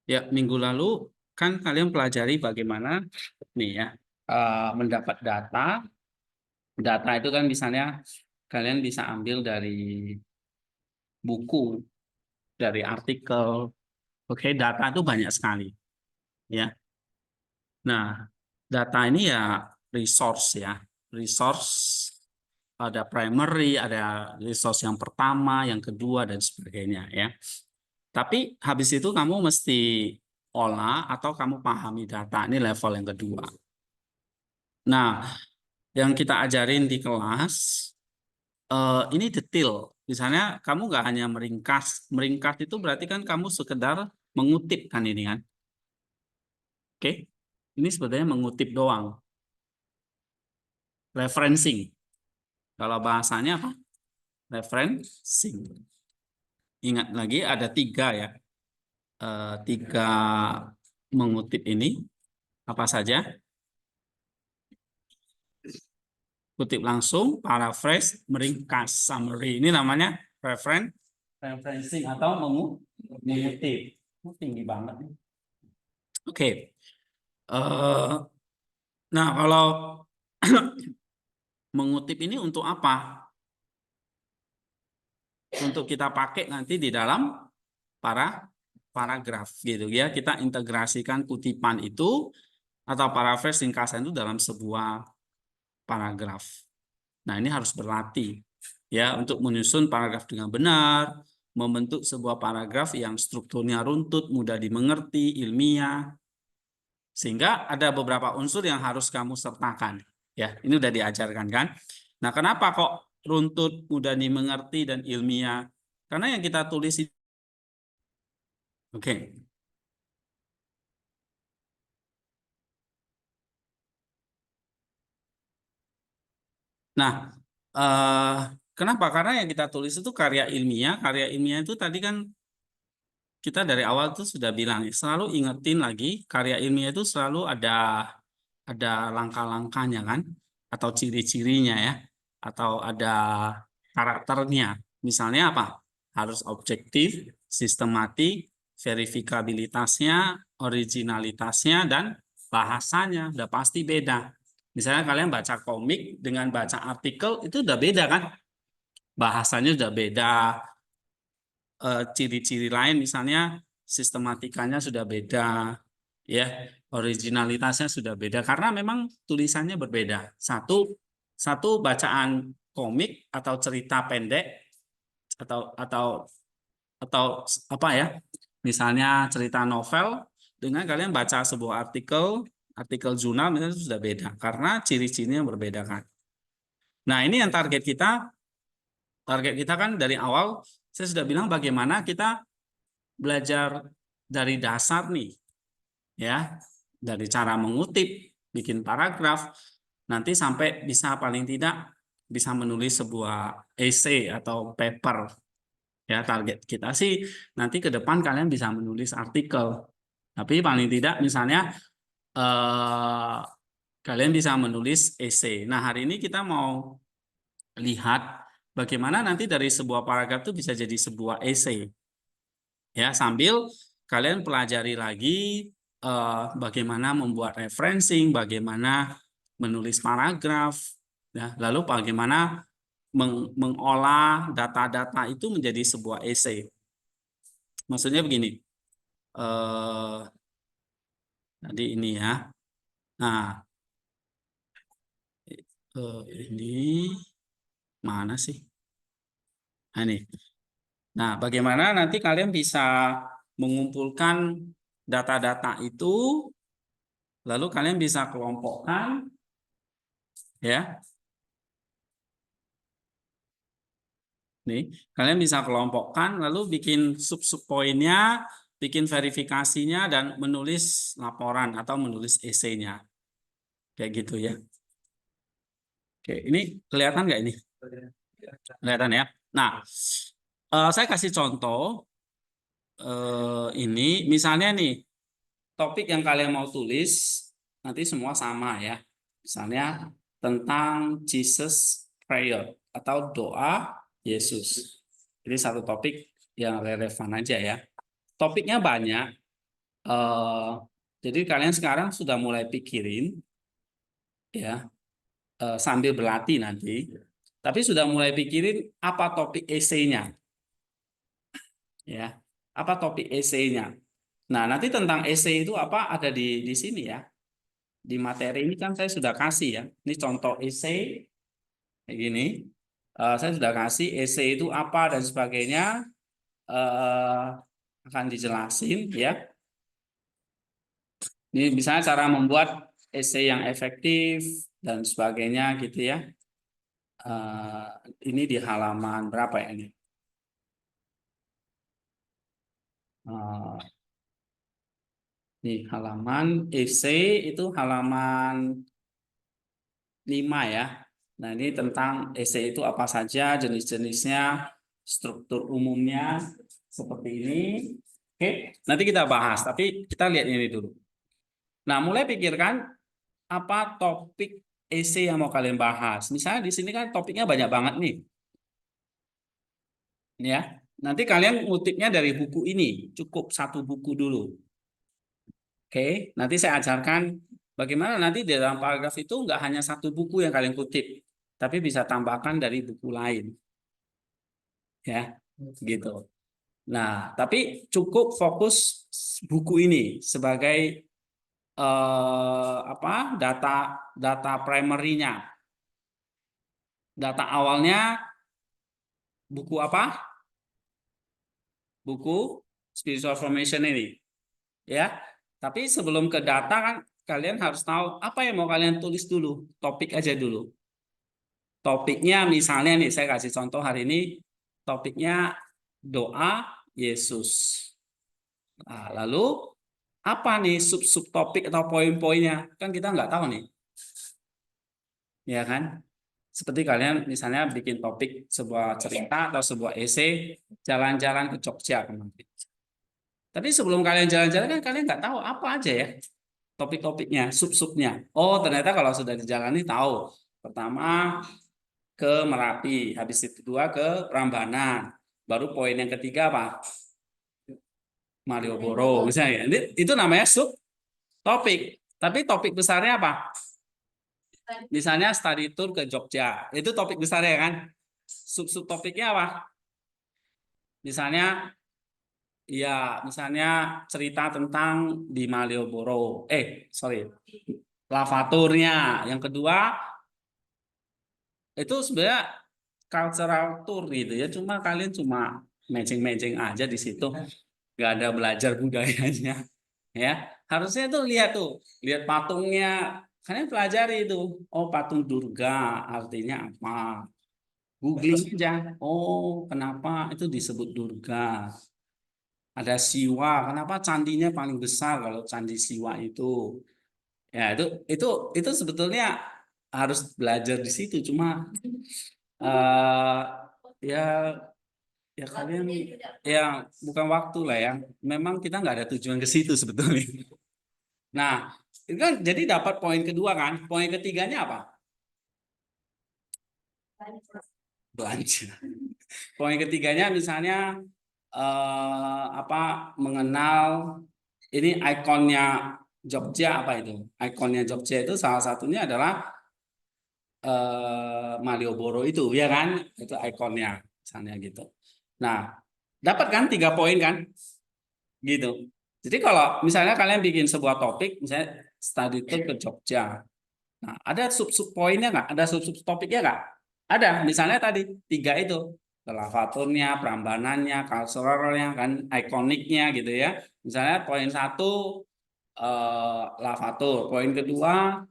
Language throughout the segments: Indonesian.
Ya, minggu lalu kan kalian pelajari bagaimana nih ya mendapat data. Data itu kan misalnya kalian bisa ambil dari buku, dari artikel. Oke, data itu banyak sekali ya. Nah, data ini ya resource ya. Resource ada primary, ada resource yang pertama, yang kedua dan sebagainya ya. Tapi habis itu kamu mesti olah atau kamu pahami data ini level yang kedua. Nah, yang kita ajarin di kelas ini detail. Misalnya kamu nggak hanya meringkas, meringkas itu berarti kan kamu sekedar mengutip kan ini kan, oke? Ini sebenarnya mengutip doang, referencing. Kalau bahasanya apa? Referencing. Ingat lagi ada tiga ya, tiga mengutip ini apa saja? Kutip langsung, paraphrase, meringkas, summary. Ini namanya referencing atau mengutip. Tinggi banget. Oke. Nah, kalau mengutip ini untuk apa? Untuk kita pakai nanti di dalam paragraf gitu ya. Kita integrasikan kutipan itu atau paraphrase ringkasan itu dalam sebuah paragraf. Nah, ini harus berlatih ya untuk menyusun paragraf dengan benar, membentuk sebuah paragraf yang strukturnya runtut, mudah dimengerti, ilmiah, sehingga ada beberapa unsur yang harus kamu sertakan. Ya, ini udah diajarkan kan? Nah, kenapa kok runtut, mudah dimengerti dan ilmiah? Karena yang kita tulis itu oke. Nah, eh, kenapa? Karena yang kita tulis itu karya ilmiah. Karya ilmiah itu tadi kan kita dari awal tuh sudah bilang, selalu ingetin lagi karya ilmiah itu selalu ada langkah-langkahnya kan, atau ciri-cirinya ya, atau ada karakternya. Misalnya apa? Harus objektif, sistematik, verifikabilitasnya, originalitasnya, dan bahasanya udah pasti beda. Misalnya kalian baca komik dengan baca artikel itu udah beda kan? Bahasanya udah beda, ciri-ciri lain misalnya sistematikanya sudah beda ya, originalitasnya sudah beda karena memang tulisannya berbeda. Satu satu bacaan komik atau cerita pendek atau atau apa ya, misalnya cerita novel dengan kalian baca sebuah artikel jurnal misalnya itu sudah beda karena ciri-cirinya berbeda kan. Nah, ini yang target kita kan dari awal saya sudah bilang bagaimana kita belajar dari dasar nih ya, dari cara mengutip, bikin paragraf, nanti sampai bisa paling tidak bisa menulis sebuah essay atau paper. Ya, target kita sih nanti ke depan kalian bisa menulis artikel. Tapi paling tidak misalnya eh, kalian bisa menulis essay. Nah, hari ini kita mau lihat bagaimana nanti dari sebuah paragraf itu bisa jadi sebuah essay. Ya, sambil kalian pelajari lagi bagaimana membuat referencing, bagaimana menulis paragraf, ya, lalu bagaimana mengolah data-data itu menjadi sebuah essay. Maksudnya begini, eh, tadi ini ya. Nah, ini mana sih? Nah, ini. Nah, bagaimana nanti kalian bisa mengumpulkan data-data itu, lalu kalian bisa kelompokkan, ya. Nih, kalian bisa kelompokkan, lalu bikin sub-sub poinnya, bikin verifikasinya, dan menulis laporan atau menulis esainya. Kayak gitu ya. Oke, ini kelihatan nggak ini? Kelihatan ya. Nah, saya kasih contoh ini, misalnya nih, topik yang kalian mau tulis nanti semua sama ya. Misalnya tentang Jesus Prayer atau doa Yesus. Ini satu topik yang relevan aja ya. Topiknya banyak, eh, jadi kalian sekarang sudah mulai pikirin ya, sambil berlatih nanti, tapi sudah mulai pikirin apa topik esainya ya, apa topik esainya. Nah, nanti tentang esai itu apa ada di sini ya. Di materi ini kan saya sudah kasih ya. Ini contoh esai kayak gini. Saya sudah kasih esai itu apa dan sebagainya, eh, akan dijelasin ya. Ini misalnya cara membuat esai yang efektif dan sebagainya gitu ya. Eh, ini di halaman berapa ya ini? Eh, Di halaman esai itu halaman 5 ya. Nah, ini tentang esai itu apa saja, jenis-jenisnya, struktur umumnya seperti ini. Oke, nanti kita bahas, tapi kita lihat ini dulu. Nah, mulai pikirkan apa topik esai yang mau kalian bahas. Misalnya di sini kan topiknya banyak banget nih. Ya, nanti kalian ngutipnya dari buku ini, cukup satu buku dulu. Oke, nanti saya ajarkan bagaimana nanti di dalam paragraf itu nggak hanya satu buku yang kalian kutip, tapi bisa tambahkan dari buku lain, ya, gitu. Nah, tapi cukup fokus buku ini sebagai apa data data primary-nya, data awalnya buku apa? Buku Spiritual Formation ini, ya. Tapi sebelum ke data kan kalian harus tahu apa yang mau kalian tulis dulu, topik aja dulu. Topiknya misalnya nih, saya kasih contoh hari ini, topiknya doa Yesus. Nah, lalu apa nih sub-sub topik atau poin-poinnya? Kan kita nggak tahu nih, ya kan? Seperti kalian misalnya bikin topik sebuah cerita atau sebuah esai jalan-jalan ke Jogja kemarin. Tapi sebelum kalian jalan-jalan kan kalian nggak tahu apa aja ya topik-topiknya, sub-subnya. Oh, ternyata kalau sudah dijalani tahu. Pertama ke Merapi, habis itu kedua ke Prambanan. Baru poin yang ketiga apa? Malioboro misalnya. Itu namanya sub topik. Tapi topik besarnya apa? Misalnya study tour ke Jogja. Itu topik besarnya kan? Sub-sub topiknya apa? Misalnya ya, misalnya cerita tentang di Malioboro. Sorry. Lavaturnya. Yang kedua itu sebenarnya cultural tour gitu ya. Cuma kalian cuma matching-matching aja di situ. Nggak ada belajar budayanya. Ya, harusnya tuh lihat patungnya. Kalian pelajari itu. Oh, patung Durga artinya apa? Googling aja. Oh, kenapa itu disebut Durga? Ada Siwa. Kenapa candinya paling besar kalau candi Siwa itu? Ya, itu sebetulnya harus belajar di situ. Cuma eh ya ya kalian ya bukan waktu lah ya. Memang kita nggak ada tujuan ke situ sebetulnya. Nah, itu kan jadi dapat poin kedua kan. Poin ketiganya apa? Belanja. Poin ketiganya misalnya apa mengenal ini ikonnya Jogja apa itu? Ikonnya Jogja itu salah satunya adalah Malioboro itu, ya kan? Itu ikonnya misalnya gitu. Nah, dapat kan 3 poin kan? Gitu. Jadi kalau misalnya kalian bikin sebuah topik, misalnya study tour ke Jogja. Nah, ada sub-sub poinnya nggak? Ada sub-sub topiknya nggak? Ada. Misalnya tadi 3 itu. Lavaturnya, Prambanannya, culturalnya, kan, ikoniknya gitu ya. Misalnya poin 1 lavatur. Poin kedua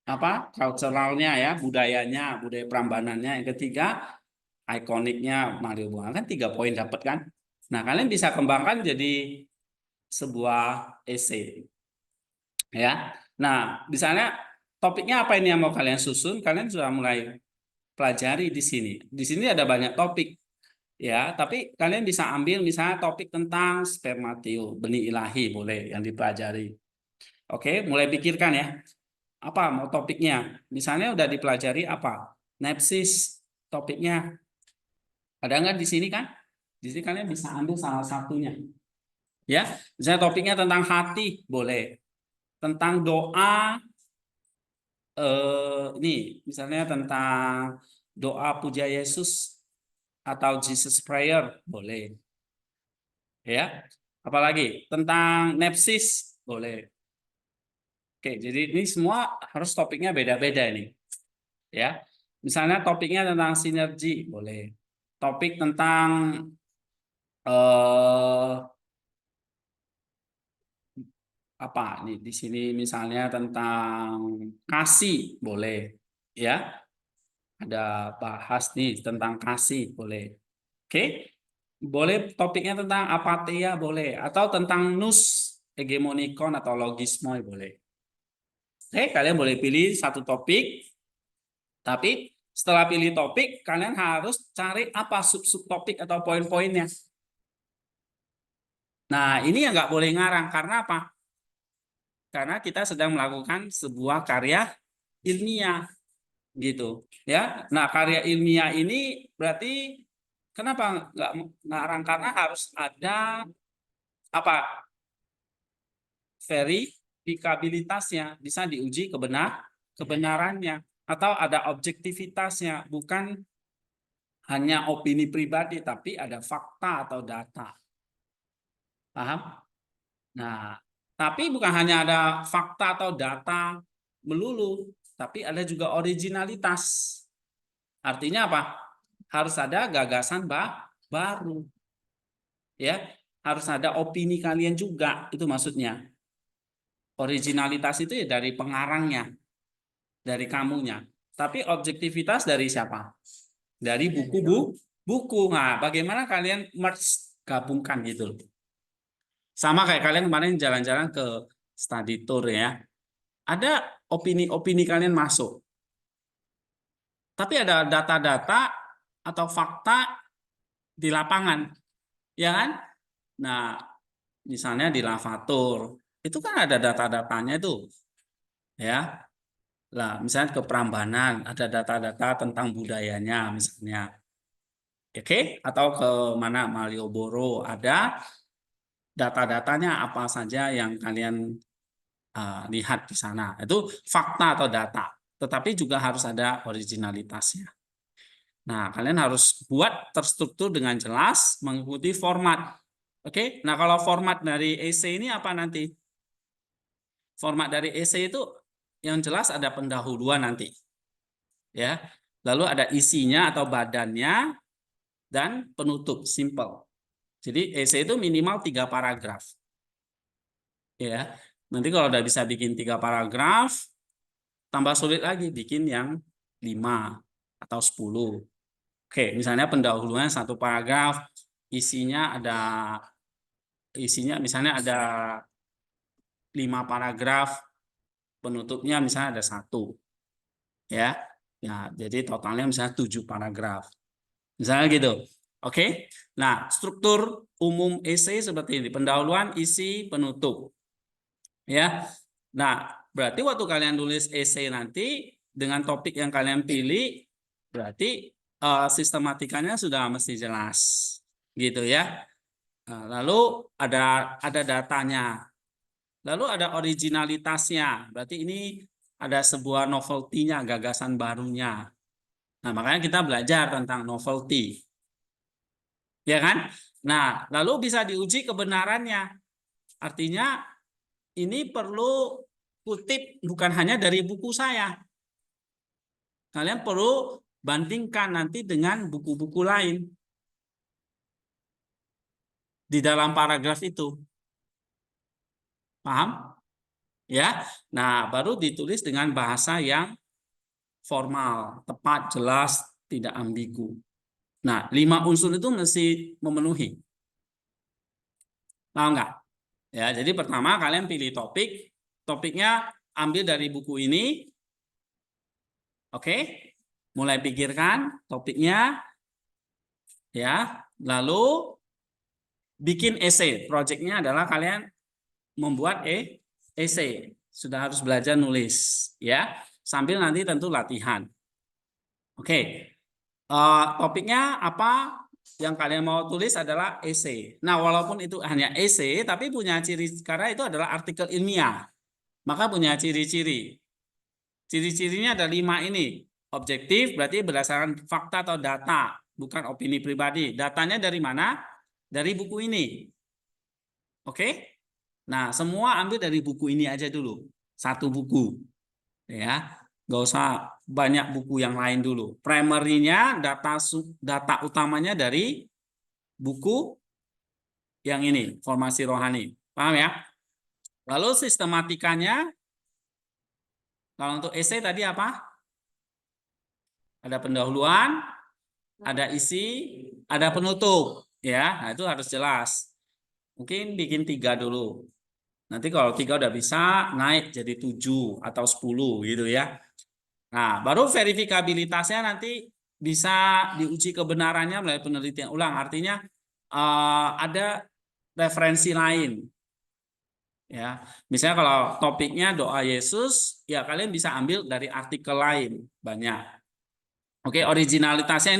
apa? Culturalnya ya, budayanya, budaya Prambanannya. Yang ketiga ikoniknya Mario Bunga kan 3 poin dapat kan? Nah, kalian bisa kembangkan jadi sebuah essay ya. Nah, misalnya topiknya apa ini yang mau kalian susun? Kalian sudah mulai pelajari di sini. Di sini ada banyak topik ya, tapi kalian bisa ambil misalnya topik tentang spermatio, benih ilahi boleh yang dipelajari. Oke, mulai pikirkan ya. Apa mau topiknya? Misalnya udah dipelajari apa? Nepsis topiknya. Ada nggak di sini kan? Di sini kalian bisa ambil salah satunya. Ya, misalnya topiknya tentang hati, boleh. Tentang doa, ini misalnya tentang doa puja Yesus atau Jesus Prayer, boleh. Ya, apalagi tentang nepsis, boleh. Oke, jadi ini semua harus topiknya beda-beda ini. Ya, misalnya topiknya tentang sinergi, boleh. Topik tentang eh, apa nih di sini misalnya tentang kasih, boleh. Ya, ada bahas nih tentang kasih, boleh. Oke, boleh topiknya tentang apatia, boleh. Atau tentang nous, hegemonikon atau logismoi, boleh. Oke, kalian boleh pilih satu topik, tapi setelah pilih topik, kalian harus cari apa sub-sub topik atau poin-poinnya. Nah, ini yang nggak boleh ngarang. Karena apa? Karena kita sedang melakukan sebuah karya ilmiah, gitu. Ya, nah karya ilmiah ini berarti kenapa nggak ngarang? Karena harus ada apa? Verifikabilitasnya, bisa diuji kebenarannya, atau ada objektivitasnya, bukan hanya opini pribadi, tapi ada fakta atau data. Paham? Nah, tapi bukan hanya ada fakta atau data melulu, tapi ada juga originalitas. Artinya apa? Harus ada gagasan baru, ya. Harus ada opini kalian juga, itu maksudnya. Originalitas itu ya dari pengarangnya, dari kamunya. Tapi objektivitas dari siapa? Dari buku. Nah, bagaimana kalian merge, gabungkan gitu loh. Sama kayak kalian kemarin jalan-jalan ke study tour ya. Ada opini-opini kalian masuk. Tapi ada data-data atau fakta di lapangan, ya kan? Nah, misalnya di Lavatur, itu kan ada data-datanya itu, ya. Lah, misalnya ke Prambanan, ada data-data tentang budayanya, misalnya. Oke, atau ke mana Malioboro, ada data-datanya apa saja yang kalian lihat di sana. Itu fakta atau data. Tetapi juga harus ada originalitasnya. Nah, kalian harus buat terstruktur dengan jelas, mengikuti format. Oke, nah kalau format dari essay ini apa nanti? Format dari essay itu yang jelas ada pendahuluan nanti. Ya, lalu ada isinya atau badannya, dan penutup, simple. Jadi essay itu minimal 3 paragraf. Ya, nanti kalau udah bisa bikin 3 paragraf, tambah sulit lagi bikin yang 5 atau 10. Oke, misalnya pendahulunya 1 paragraf, isinya misalnya ada 5 paragraf, penutupnya misalnya ada 1. Ya. Ya, jadi totalnya misalnya 7 paragraf. Misalnya gitu. Oke. Nah, struktur umum essay seperti ini, pendahuluan, isi, penutup. Ya. Nah, berarti waktu kalian tulis essay nanti dengan topik yang kalian pilih, berarti sistematikanya sudah mesti jelas. Gitu ya. Nah, lalu ada datanya. Lalu ada originalitasnya. Berarti ini ada sebuah novelty-nya, gagasan barunya. Nah, makanya kita belajar tentang novelty. Ya kan? Nah, lalu bisa diuji kebenarannya. Artinya ini perlu kutip bukan hanya dari buku saya. Kalian perlu bandingkan nanti dengan buku-buku lain di dalam paragraf itu. Paham? Ya. Nah, baru ditulis dengan bahasa yang formal, tepat, jelas, tidak ambigu. Nah, 5 unsur itu mesti memenuhi. Paham nggak? Ya, jadi pertama kalian pilih topik, topiknya ambil dari buku ini. Oke, mulai pikirkan topiknya, ya. Lalu bikin essay. Projectnya adalah kalian membuat essay. Sudah harus belajar nulis, ya. Sambil nanti tentu latihan. Oke, topiknya apa? yang kalian mau tulis adalah essay. Nah, walaupun itu hanya essay, tapi punya ciri, karena itu adalah artikel ilmiah, maka punya ciri-ciri. Ciri-cirinya ada 5 ini. Objektif berarti berdasarkan fakta atau data, bukan opini pribadi. Datanya dari mana? Dari buku ini. Oke? Nah, semua ambil dari buku ini aja dulu. Satu buku. Ya. Nggak usah banyak buku yang lain dulu. Primary-nya, data utamanya dari buku yang ini, formasi rohani. Paham ya? Lalu sistematikanya, kalau untuk essay tadi apa? Ada pendahuluan, ada isi, ada penutup. Ya, nah itu harus jelas. Mungkin bikin 3 dulu. Nanti kalau 3 udah bisa, naik jadi 7 atau 10 gitu ya. Nah, baru verifikabilitasnya nanti bisa diuji kebenarannya melalui penelitian ulang. Artinya ada referensi lain. Ya, misalnya kalau topiknya doa Yesus, ya kalian bisa ambil dari artikel lain banyak. Oke, originalitasnya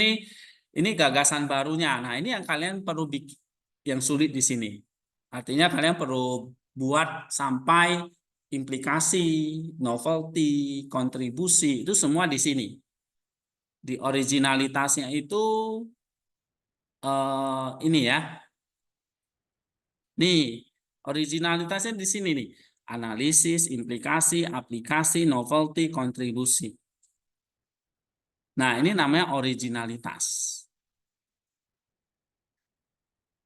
ini gagasan barunya. Nah, ini yang kalian perlu bikin, yang sulit di sini. Artinya kalian perlu buat sampai implikasi, novelty, kontribusi, itu semua di sini. Di originalitasnya itu ini ya. Nih, originalitasnya di sini nih. Analisis, implikasi, aplikasi, novelty, kontribusi. Nah, ini namanya originalitas.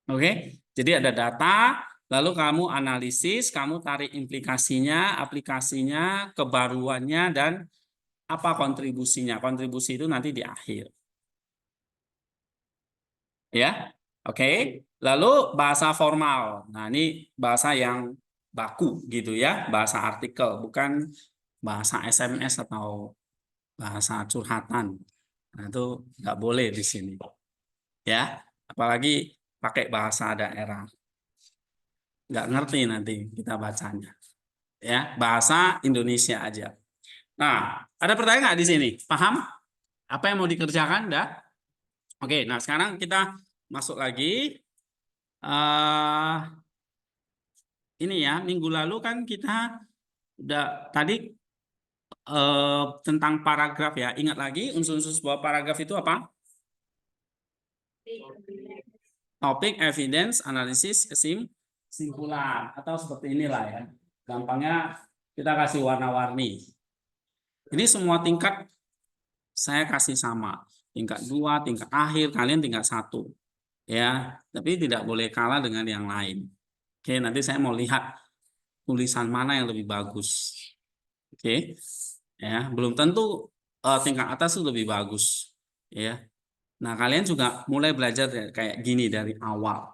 Oke, jadi ada data, lalu kamu analisis, kamu tarik implikasinya, aplikasinya, kebaruannya, dan apa kontribusinya. Kontribusi itu nanti di akhir. Ya, oke. Lalu bahasa formal. Nah, ini bahasa yang baku gitu ya, bahasa artikel, bukan bahasa SMS atau bahasa curhatan. Nah, itu nggak boleh di sini. Ya, apalagi pakai bahasa daerah. Nggak ngerti nanti kita bacanya. Ya, bahasa Indonesia aja. Nah, ada pertanyaan nggak di sini? Paham? Apa yang mau dikerjakan? Dah? Oke, nah sekarang kita masuk lagi. Ini ya, minggu lalu kan kita udah tadi tentang paragraf ya. Ingat lagi unsur-unsur sebuah paragraf itu apa? Topik, evidence, analisis, kesimpulan. Atau seperti inilah ya. Gampangnya kita kasih warna-warni. Ini semua tingkat saya kasih sama. Tingkat 2, tingkat akhir, kalian tingkat 1. Ya, tapi tidak boleh kalah dengan yang lain. Oke, nanti saya mau lihat tulisan mana yang lebih bagus. Oke. Ya, belum tentu tingkat atas itu lebih bagus. Ya. Nah, kalian juga mulai belajar kayak gini dari awal.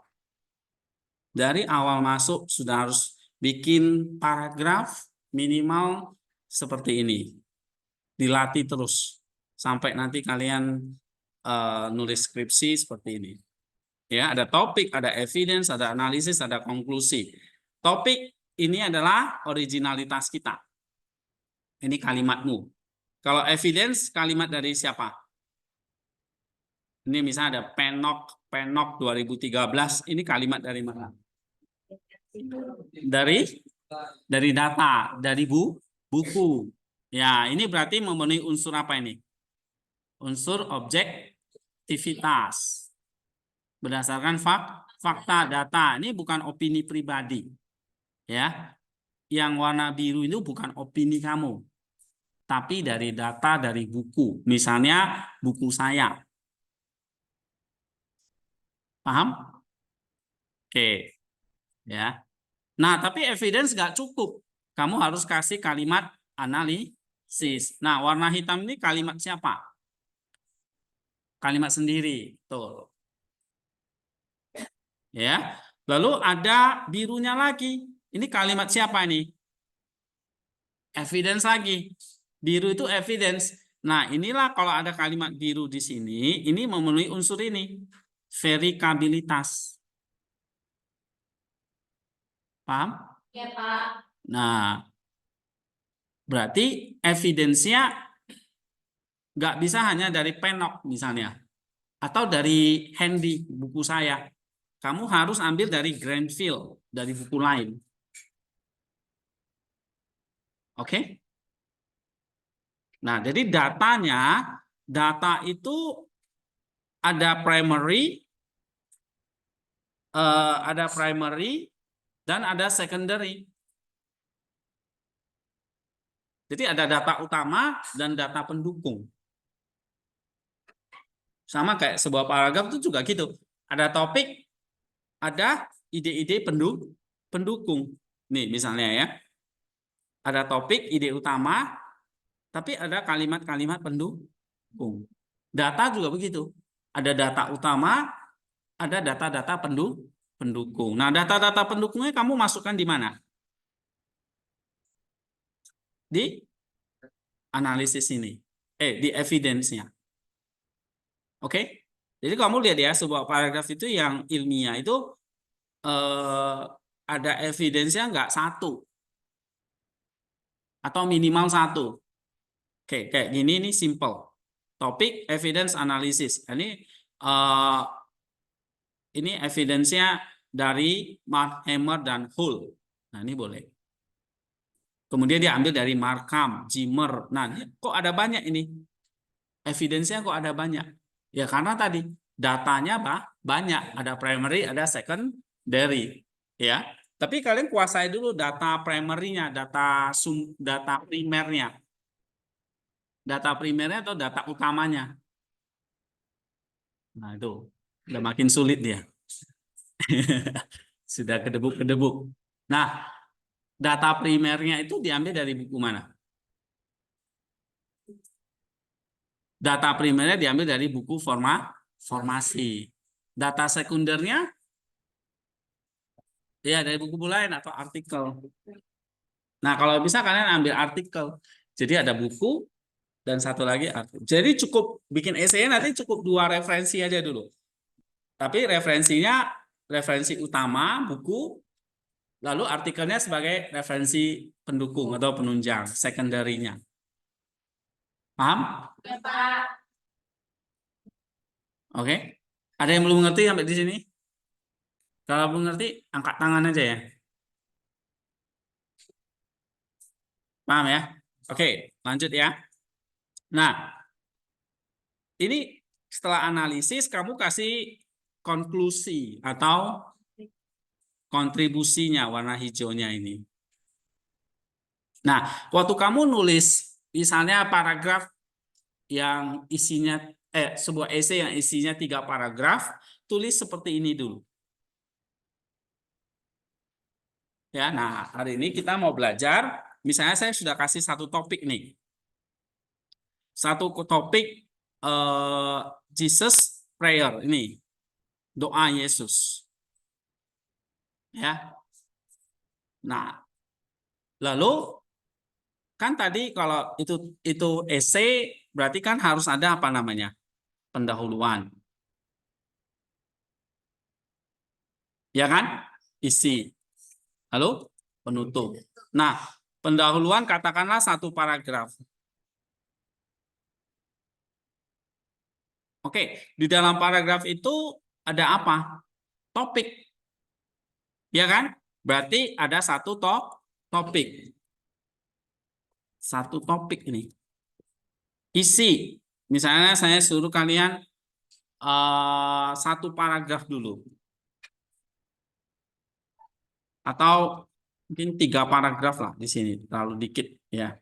Dari awal masuk sudah harus bikin paragraf minimal seperti ini. Dilatih terus sampai nanti kalian nulis skripsi seperti ini. Ya, ada topik, ada evidence, ada analisis, ada konklusi. Topik ini adalah originalitas kita. Ini kalimatmu. Kalau evidence, kalimat dari siapa? Ini misalnya ada Penok 2013. Ini kalimat dari mana? Dari data, dari buku. Ya, ini berarti memenuhi unsur apa ini? Unsur objektivitas. Berdasarkan fakta, data. Ini bukan opini pribadi. Ya. Yang warna biru itu bukan opini kamu, tapi dari data dari buku. Misalnya buku saya. Paham? Oke. Ya. Nah, tapi evidence nggak cukup. Kamu harus kasih kalimat analisis. Nah, warna hitam ini kalimat siapa? Kalimat sendiri. Tuh. Ya. Lalu ada birunya lagi. Ini kalimat siapa ini? Evidence lagi. Biru itu evidence. Nah, inilah kalau ada kalimat biru di sini, ini memenuhi unsur ini. Verifikabilitas. Paham? Ya, Pak. Nah, berarti evidensinya nggak bisa hanya dari Penok misalnya. atau dari handy buku saya. Kamu harus ambil dari Granville, dari buku lain. Oke? Nah, jadi data itu ada primary dan ada secondary. Jadi ada data utama dan data pendukung. Sama kayak sebuah paragraf itu juga gitu. Ada topik, ada ide-ide pendukung. Nih misalnya ya, ada topik, ide utama, tapi ada kalimat-kalimat pendukung. Data juga begitu. Ada data utama, ada data-data pendukung. Nah, data-data pendukungnya kamu masukkan di mana? Di analisis ini. Di evidence-nya. Oke? Jadi kamu lihat ya, sebuah paragraf itu yang ilmiah itu ada evidence-nya nggak satu atau minimal satu. Oke, kayak gini ini simple. Topik evidence analysis. Ini evidence-nya dari Hammer dan Hull. Nah, ini boleh. Kemudian dia ambil dari Markham, Zimmer. Nah, kok ada banyak ini? Evidence-nya kok ada banyak? Ya karena tadi datanya banyak, ada primary, ada secondary, ya. Tapi kalian kuasai dulu data primary-nya, data primernya. Data primernya atau data utamanya. Nah, itu udah makin sulit dia. Sudah kedebuk-kedebuk. Nah, data primernya itu diambil dari buku mana? Data primernya diambil dari buku formasi. Data sekundernya ya dari buku lain atau artikel. Nah, kalau bisa kalian ambil artikel. Jadi ada buku dan satu lagi artikel. Jadi cukup bikin essay nanti cukup 2 referensi aja dulu. Tapi referensi utama buku, lalu artikelnya sebagai referensi pendukung atau penunjang secondary-nya. Paham? Ya, Pak. Oke. Ada yang belum ngerti sampai di sini? Kalau belum ngerti, angkat tangan aja ya. Paham ya? Oke, lanjut ya. Nah, ini setelah analisis kamu kasih konklusi atau kontribusinya warna hijaunya ini. Nah, waktu kamu nulis misalnya paragraf yang isinya sebuah essay yang isinya 3 paragraf, tulis seperti ini dulu. Ya, nah hari ini kita mau belajar, misalnya saya sudah kasih satu topik nih. Satu topik Jesus prayer ini. Doa Yesus. Ya. Nah, lalu kan tadi kalau itu essay berarti kan harus ada apa namanya? Pendahuluan. Ya kan? Isi. Lalu penutup. Nah, pendahuluan katakanlah satu paragraf. Oke, di dalam paragraf itu ada apa? Topik. Ya kan? Berarti ada satu topik. Satu topik ini. Isi. Misalnya saya suruh kalian satu paragraf dulu. Atau mungkin 3 paragraf lah di sini. Terlalu dikit ya.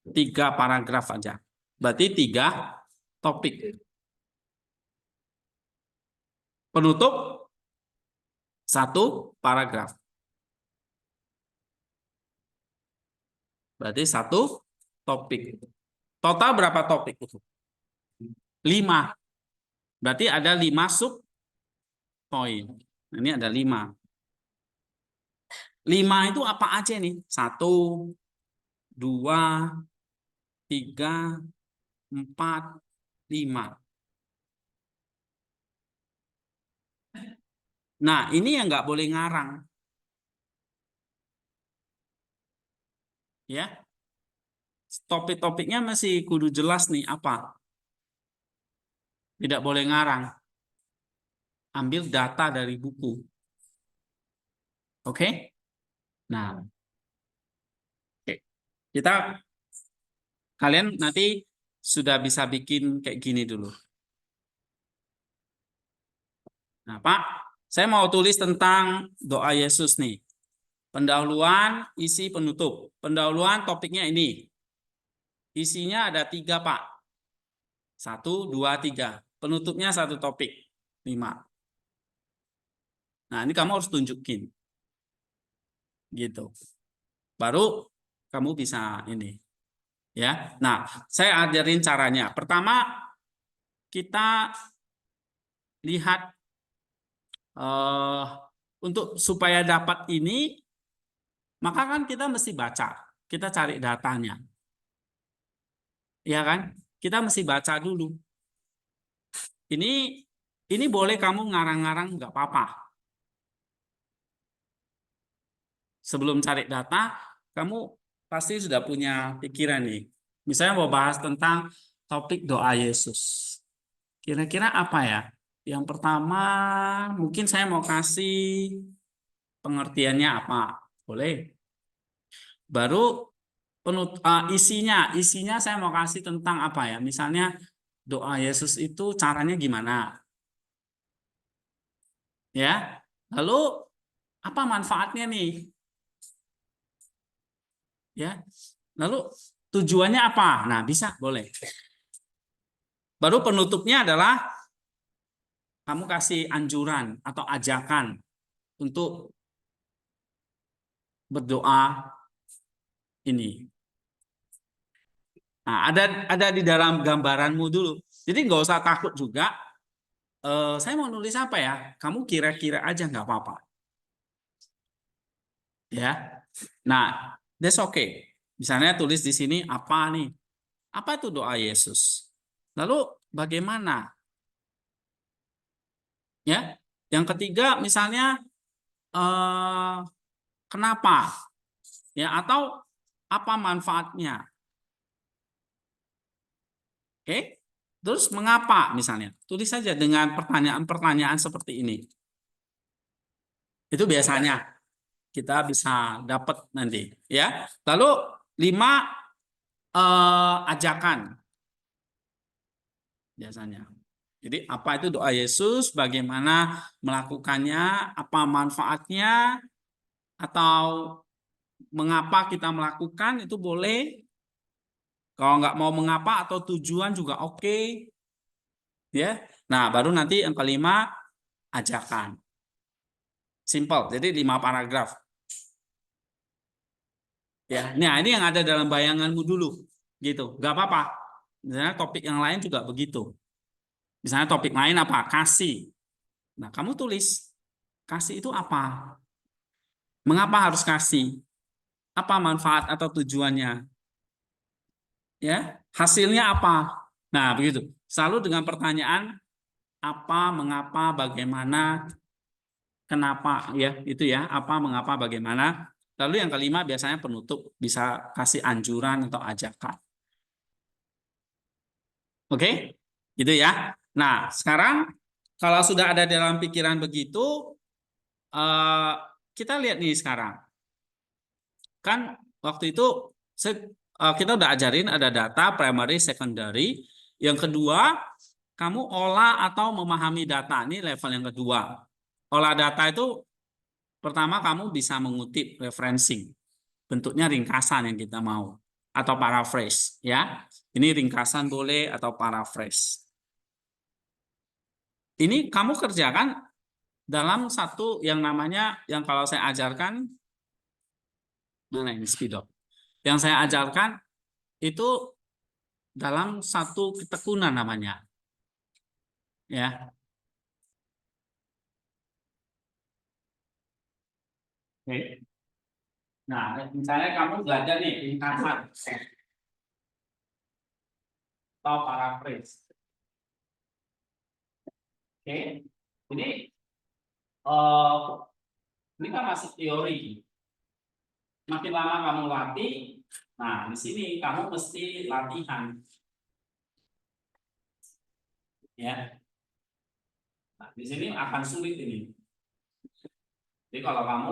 3 paragraf aja. Berarti 3 topik. Penutup satu paragraf. Berarti satu topik. Total berapa topik itu? 5. Berarti ada 5 sub poin. Ini ada 5. 5 itu apa aja nih? 1, 2, 3, 4, 5. Nah, ini yang nggak boleh ngarang. Ya, topik-topiknya masih kudu jelas nih apa. Tidak boleh ngarang. Ambil data dari buku. Oke? Nah, oke. Kalian nanti sudah bisa bikin kayak gini dulu. Nah, Pak, saya mau tulis tentang doa Yesus nih. Pendahuluan, isi, penutup. Pendahuluan topiknya ini. Isinya ada 3, Pak. 1, 2, 3. Penutupnya 1 topik. 5. Nah, ini kamu harus tunjukin. Gitu. Baru kamu bisa ini. Ya. Nah, saya ajarin caranya. Pertama, kita lihat untuk supaya dapat ini, maka kan kita mesti baca. Kita cari datanya. Ya kan? Kita mesti baca dulu. Ini boleh kamu ngarang-ngarang nggak apa-apa. Sebelum cari data, kamu pasti sudah punya pikiran nih. Misalnya mau bahas tentang topik doa Yesus. Kira-kira apa ya? Yang pertama, mungkin saya mau kasih pengertiannya apa. Boleh. Baru isinya saya mau kasih tentang apa ya? Misalnya doa Yesus itu caranya gimana? Ya. Lalu apa manfaatnya nih? Ya. Lalu tujuannya apa? Nah, bisa, boleh. Baru penutupnya adalah kamu kasih anjuran atau ajakan untuk berdoa ini. Nah, ada di dalam gambaranmu dulu. Jadi nggak usah takut juga. Saya mau nulis apa ya? Kamu kira-kira aja nggak apa-apa. Ya. Nah, that's okay. Misalnya tulis di sini apa nih? Apa itu doa Yesus? Lalu bagaimana? Ya. Yang ketiga misalnya eh, kenapa? Ya, atau apa manfaatnya? Oke? Terus mengapa misalnya? Tulis saja dengan pertanyaan-pertanyaan seperti ini. Itu biasanya kita bisa dapat nanti, ya. Lalu 5 ajakan biasanya. Jadi apa itu doa Yesus, bagaimana melakukannya, apa manfaatnya, atau mengapa kita melakukan itu boleh. Kalau nggak mau mengapa atau tujuan juga oke, ya. Nah, baru nanti yang kelima ajakan. Simple. Jadi 5 paragraf. Ya, nah ini yang ada dalam bayanganmu dulu, gitu. Nggak apa-apa. Misalnya topik yang lain juga begitu. Misalnya topik lain apa? Kasih. Nah, kamu tulis kasih itu apa? Mengapa harus kasih? Apa manfaat atau tujuannya? Ya, hasilnya apa? Nah, begitu. Selalu dengan pertanyaan apa, mengapa, bagaimana, kenapa, ya, itu ya. Apa, mengapa, bagaimana. Lalu yang kelima biasanya penutup bisa kasih anjuran atau ajakan. Oke? Gitu ya. Nah, sekarang kalau sudah ada dalam pikiran begitu, eh, kita lihat nih sekarang. Kan waktu itu kita udah ajarin ada data primary, secondary. Yang kedua, kamu olah atau memahami data. Ini level yang kedua. Olah data itu pertama kamu bisa mengutip referensi. Bentuknya ringkasan yang kita mau atau paraphrase, ya. Ini ringkasan boleh atau paraphrase. Ini kamu kerjakan dalam satu yang namanya, yang kalau saya ajarkan, mana ini spidol. Yang saya ajarkan itu dalam satu ketekunan namanya. Ya. Oke. Nah, misalnya kamu belajar nih ringkasan atau paraphrase. Oke. Ini eh, ini kan masih teori. Makin lama kamu latih, nah di sini kamu mesti latihan. Ya. Nah, di sini akan sulit ini. Jadi kalau kamu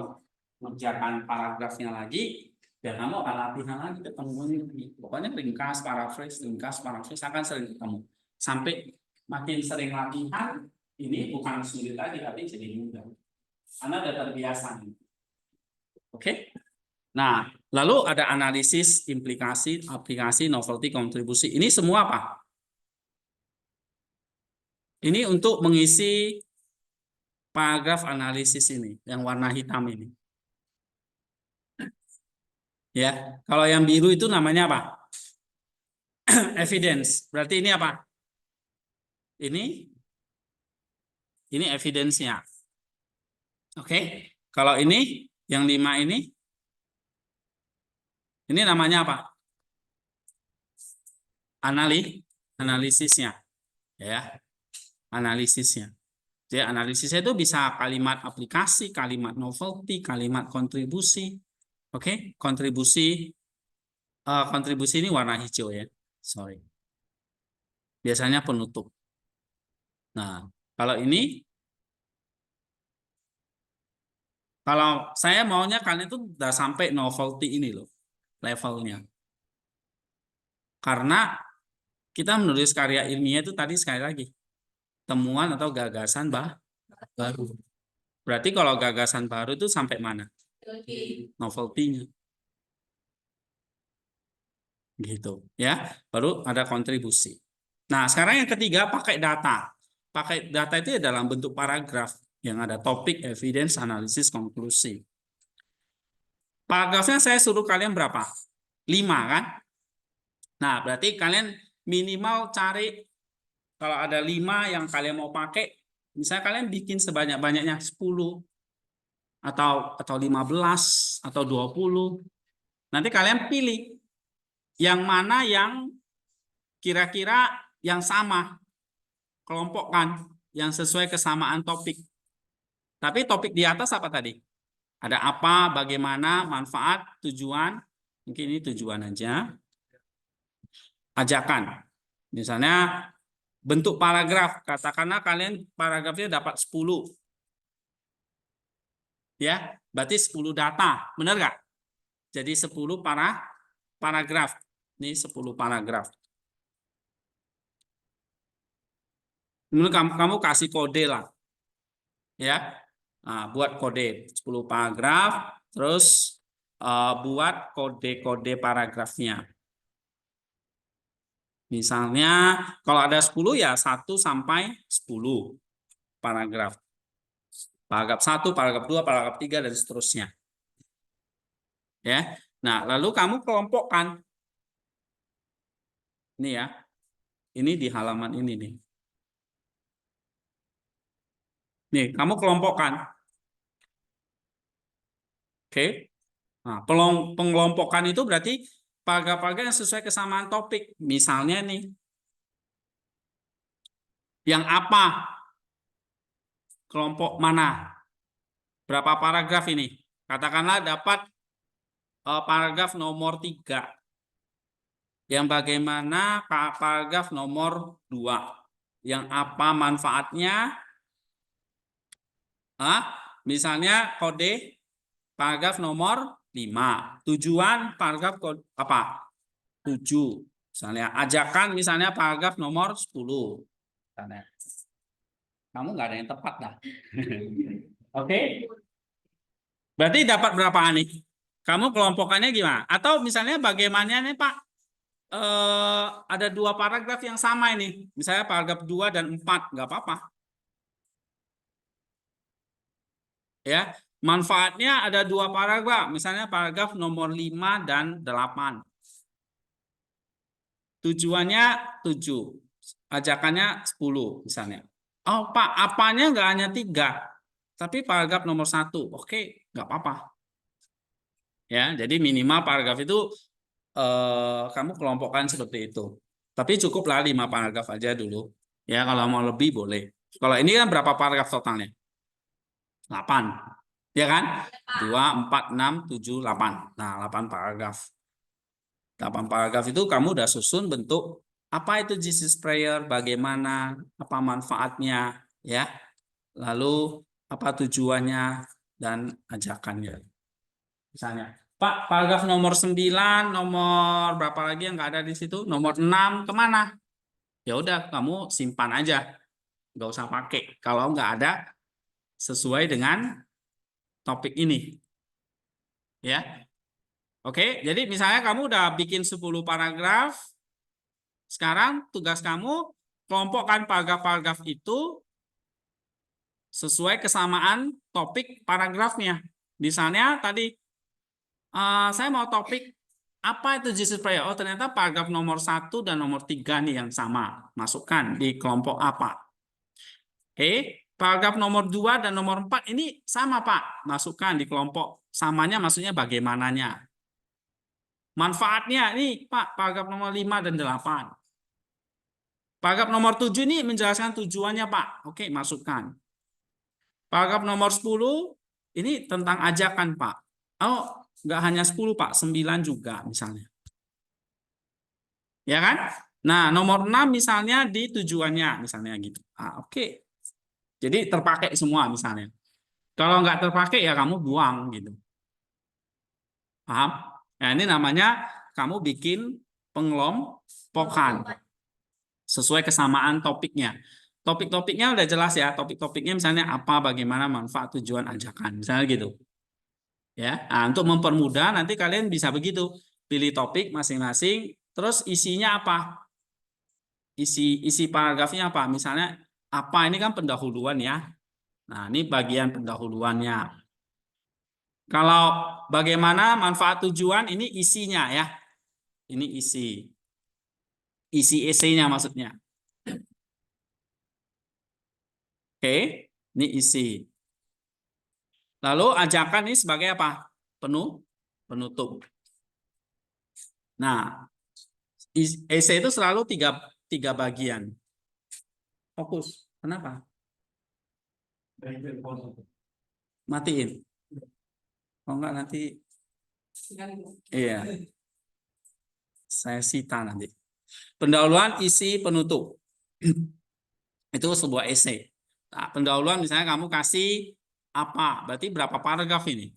mengerjakan paragrafnya lagi, ya kamu akan latihan lagi, ketemu lagi. Pokoknya ringkas, paraphrase akan sering ketemu. Sampai makin sering latihan, ini bukan sulit lagi, tapi jadi mudah. Karena udah terbiasa. Oke? Nah, lalu ada analisis, implikasi, aplikasi, novelty, kontribusi. Ini semua apa? Ini untuk mengisi paragraf analisis ini, yang warna hitam ini. Ya, kalau yang biru itu namanya apa? Evidence. Berarti ini apa? Ini evidence-nya. Oke. Kalau ini yang 5 ini namanya apa? Analisisnya. Ya, analisisnya. Jadi analisisnya itu bisa kalimat aplikasi, kalimat novelty, kalimat kontribusi. Oke, kontribusi ini warna hijau ya. Sorry. Biasanya penutup. Nah, kalau ini, kalau saya maunya kalian itu udah sampai novelty ini loh, levelnya. Karena kita menulis karya ilmiah itu tadi sekali lagi, temuan atau gagasan baru. Berarti kalau gagasan baru itu sampai mana? Novelty-nya. Gitu ya. Baru ada kontribusi. Nah, sekarang yang ketiga pakai data. Pakai data itu ya dalam bentuk paragraf yang ada topik, evidence, analisis, konklusi. Paragrafnya saya suruh kalian berapa? 5 kan? Nah, berarti kalian minimal cari kalau ada 5 yang kalian mau pakai, misalnya kalian bikin sebanyak-banyaknya 10 atau 15 atau 20. Nanti kalian pilih yang mana yang kira-kira yang sama, kelompokkan yang sesuai kesamaan topik. Tapi topik di atas apa tadi? Ada apa, bagaimana, manfaat, tujuan. Mungkin ini tujuan aja. Ajakan. Misalnya bentuk paragraf. Katakanlah kalian paragrafnya dapat 10. Ya, berarti 10 data. Benar nggak? Jadi 10 paragraf. Ini 10 paragraf. Ini kamu kasih kode lah. Ya. Nah, buat kode 10 paragraf, terus buat kode-kode paragrafnya. Misalnya kalau ada 10 ya 1 sampai 10 paragraf. Paragraf 1, paragraf 2, paragraf 3 dan seterusnya. Ya. Nah, lalu kamu kelompokkan. Ini ya. Ini di halaman ini nih. Nih, kamu kelompokkan. Oke. Nah, pengelompokan itu berarti paragraf-paragraf yang sesuai kesamaan topik. Misalnya nih, yang apa? Kelompok mana? Berapa paragraf ini? Katakanlah dapat paragraf nomor 3. Yang bagaimana paragraf nomor 2. Yang apa manfaatnya? Misalnya kode paragraf nomor 5. Tujuan paragraf apa? 7. Misalnya ajakan misalnya paragraf nomor 10. Misalnya. Kamu nggak ada yang tepat lah. Oke. Berarti dapat berapa nih? Kamu kelompokannya gimana? Atau misalnya bagaimana nih Pak? Ada 2 paragraf yang sama ini. Misalnya paragraf 2 dan 4. Nggak apa-apa. Ya, manfaatnya ada 2 paragraf. Misalnya paragraf nomor 5 dan 8. Tujuannya 7. Ajakannya 10 misalnya. Oh Pak, apanya nggak hanya 3. Tapi paragraf nomor 1. Oke, nggak apa-apa. Ya, jadi minimal paragraf itu kamu kelompokkan seperti itu. Tapi cukuplah 5 paragraf aja dulu. Ya, kalau mau lebih boleh. Kalau ini kan berapa paragraf totalnya? 8. Ya kan? 2, 4, 6, 7, 8. Nah, 8 paragraf. 8 paragraf itu kamu udah susun bentuk Apa itu Jesus Prayer, bagaimana, apa manfaatnya, ya. Lalu apa tujuannya dan ajakannya. Misalnya, Pak, paragraf nomor 9, nomor berapa lagi yang nggak ada di situ? Nomor 6 kemana? Ya udah, kamu simpan aja, nggak usah pakai kalau nggak ada sesuai dengan topik ini, ya. Oke, jadi misalnya kamu udah bikin 10 paragraf, sekarang tugas kamu kelompokkan paragraf-paragraf itu sesuai kesamaan topik paragrafnya. Misalnya tadi saya mau topik apa itu Jesus Prayer? Oh, ternyata paragraf nomor 1 dan nomor 3 nih yang sama. Masukkan di kelompok apa? Oke, paragraf nomor 2 dan nomor 4 ini sama, Pak. Masukkan di kelompok. Samanya maksudnya bagaimananya. Manfaatnya ini, Pak, paragraf nomor 5 dan 8. Paragraf nomor 7 ini menjelaskan tujuannya, Pak. Oke, masukkan. Paragraf nomor 10 ini tentang ajakan, Pak. Oh, nggak hanya 10, Pak, 9 juga misalnya. Ya kan? Nah, nomor 6 misalnya di tujuannya, misalnya gitu. Oke. Jadi terpakai semua misalnya. Kalau nggak terpakai ya kamu buang gitu. Paham? Nah, ini namanya kamu bikin pengelompokan sesuai kesamaan topiknya. Topik-topiknya udah jelas ya. Topik-topiknya misalnya apa, bagaimana, manfaat, tujuan, ajakan. Misalnya gitu. Ya, nah, untuk mempermudah nanti kalian bisa begitu. Pilih topik masing-masing, terus isinya apa? Isi paragrafnya apa? Misalnya apa ini kan pendahuluan ya. Nah, ini bagian pendahuluannya. Kalau bagaimana manfaat tujuan ini isinya ya. Ini isi esainya maksudnya. Oke, ini isi. Lalu ajakan ini sebagai apa? Penutup. Nah, esai itu selalu tiga bagian. Fokus. Kenapa? Matiin. Oh enggak nanti. Iya. Saya sita nanti. Pendahuluan, isi, penutup. Itu sebuah esai. Nah, pendahuluan misalnya kamu kasih apa? Berarti berapa paragraf ini?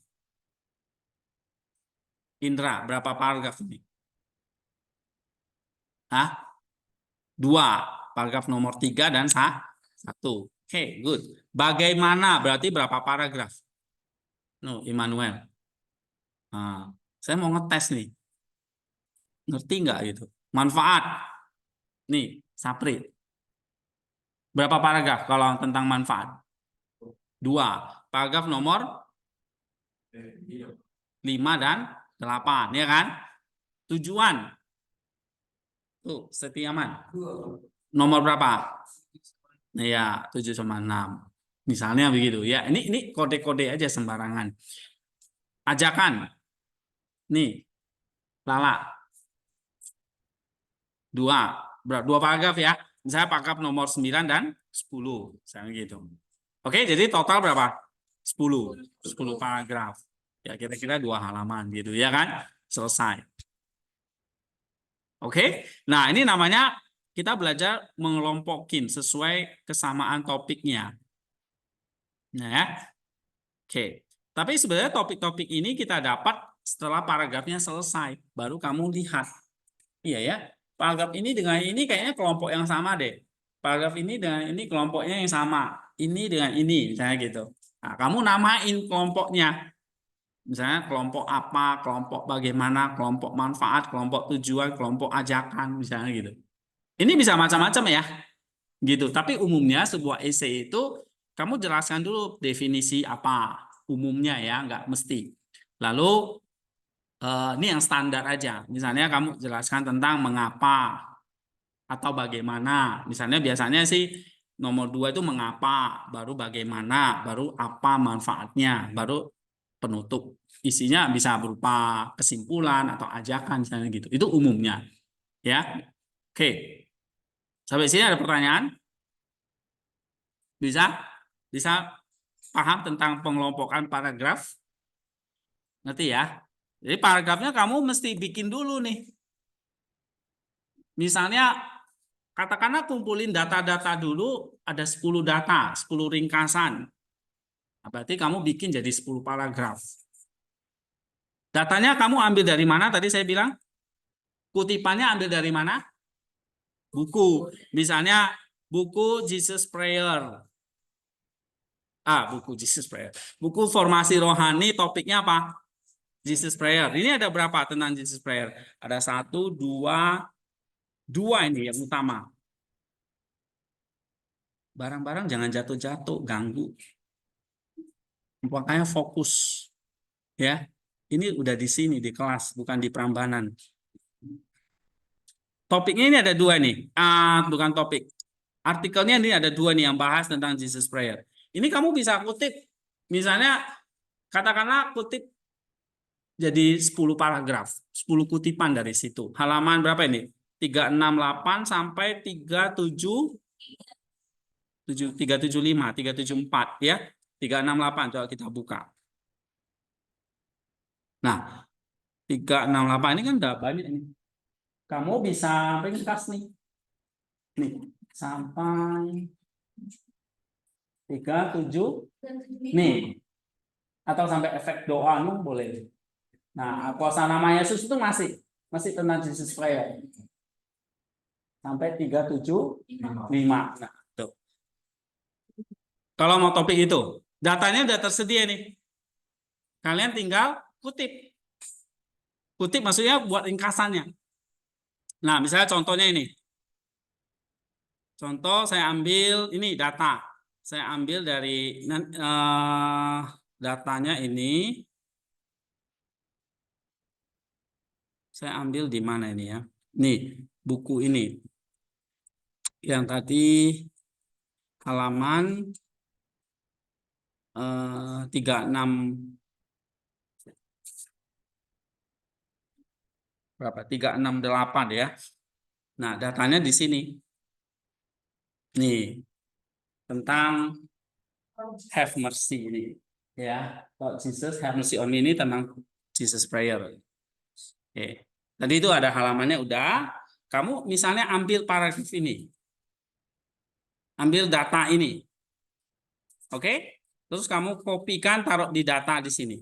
Indra, berapa paragraf ini? Hah? 2. Paragraf nomor 3 dan 1. Oke, good. Bagaimana? Berarti berapa paragraf? No, Immanuel. Nah, saya mau ngetes nih. Ngerti nggak gitu? Manfaat. Nih, Sapri. Berapa paragraf kalau tentang manfaat? 2. Paragraf nomor 5 dan 8, ya kan? Tujuan. Tuh, Setiaman. Nomor berapa? Ya, 7,6. Misalnya begitu ya. Ini kode-kode aja sembarangan. Ajakan. Nih, Lala. 2. Dua paragraf ya. Misalnya paragraf nomor 9 dan 10. Misalnya gitu. Oke, jadi total berapa? 10. 10 paragraf. Ya, kira-kira 2 halaman gitu ya kan? Selesai. Oke. Nah, ini namanya kita belajar mengelompokin sesuai kesamaan topiknya. Nah, ya. Oke. Tapi sebenarnya topik-topik ini kita dapat setelah paragrafnya selesai. Baru kamu lihat. Iya ya. Paragraf ini dengan ini kayaknya kelompok yang sama deh. Paragraf ini dengan ini kelompoknya yang sama. Ini dengan ini, misalnya gitu. Nah, kamu namain kelompoknya. Misalnya kelompok apa, kelompok bagaimana, kelompok manfaat, kelompok tujuan, kelompok ajakan, misalnya gitu. Ini bisa macam-macam ya, gitu. Tapi umumnya sebuah esai itu kamu jelaskan dulu definisi apa umumnya ya, nggak mesti. Lalu ini yang standar aja. Misalnya kamu jelaskan tentang mengapa atau bagaimana. Misalnya biasanya sih nomor 2 itu mengapa, baru bagaimana, baru apa manfaatnya, baru penutup. Isinya bisa berupa kesimpulan atau ajakan misalnya gitu. Itu umumnya. Ya. Oke. Sampai sini ada pertanyaan? Bisa? Bisa paham tentang pengelompokan paragraf? Ngerti ya? Jadi paragrafnya kamu mesti bikin dulu nih. Misalnya katakanlah kumpulin data-data dulu, ada 10 data, 10 ringkasan. Nah, berarti kamu bikin jadi 10 paragraf. Datanya kamu ambil dari mana tadi saya bilang? Kutipannya ambil dari mana? Buku. Misalnya buku Jesus Prayer. Buku Jesus Prayer. Buku Formasi Rohani, topiknya apa? Jesus Prayer. Ini ada berapa tentang Jesus Prayer? Ada 1, 2, 2 ini yang utama. Barang-barang jangan jatuh-jatuh, ganggu. Makanya fokus. Ya, ini udah di sini di kelas, bukan di Prambanan. Topiknya ini ada 2 nih. Bukan topik. Artikelnya ini ada 2 nih yang bahas tentang Jesus Prayer. Ini kamu bisa kutip. Misalnya, katakanlah kutip jadi 10 paragraf, 10 kutipan dari situ. Halaman berapa ini? 368 sampai 375, 374 ya. 368 coba kita buka. Nah, 368 ini kan udah banyak ini. Kamu bisa ringkas nih. Nih, sampai 37 nih. Atau sampai efek doa nih boleh. Nah, kuasa nama Yesus itu masih tentang Jesus Prayer. Sampai 375. Nah, tuh. Kalau mau topik itu, datanya udah tersedia nih. Kalian tinggal kutip. Kutip maksudnya buat ringkasannya. Nah, misalnya contohnya ini. Contoh saya ambil ini data. Saya ambil dari datanya ini. Saya ambil di mana ini ya? Nih, buku ini. Yang tadi halaman 36 berapa? 368 ya. Nah, datanya di sini. Nih, tentang have mercy ini ya. Kalau Jesus have mercy on me ini tentang Jesus prayer. Oke. Tadi itu ada halamannya udah. Kamu misalnya ambil paragraf ini. Ambil data ini. Oke? Terus kamu kopikan taruh di data di sini.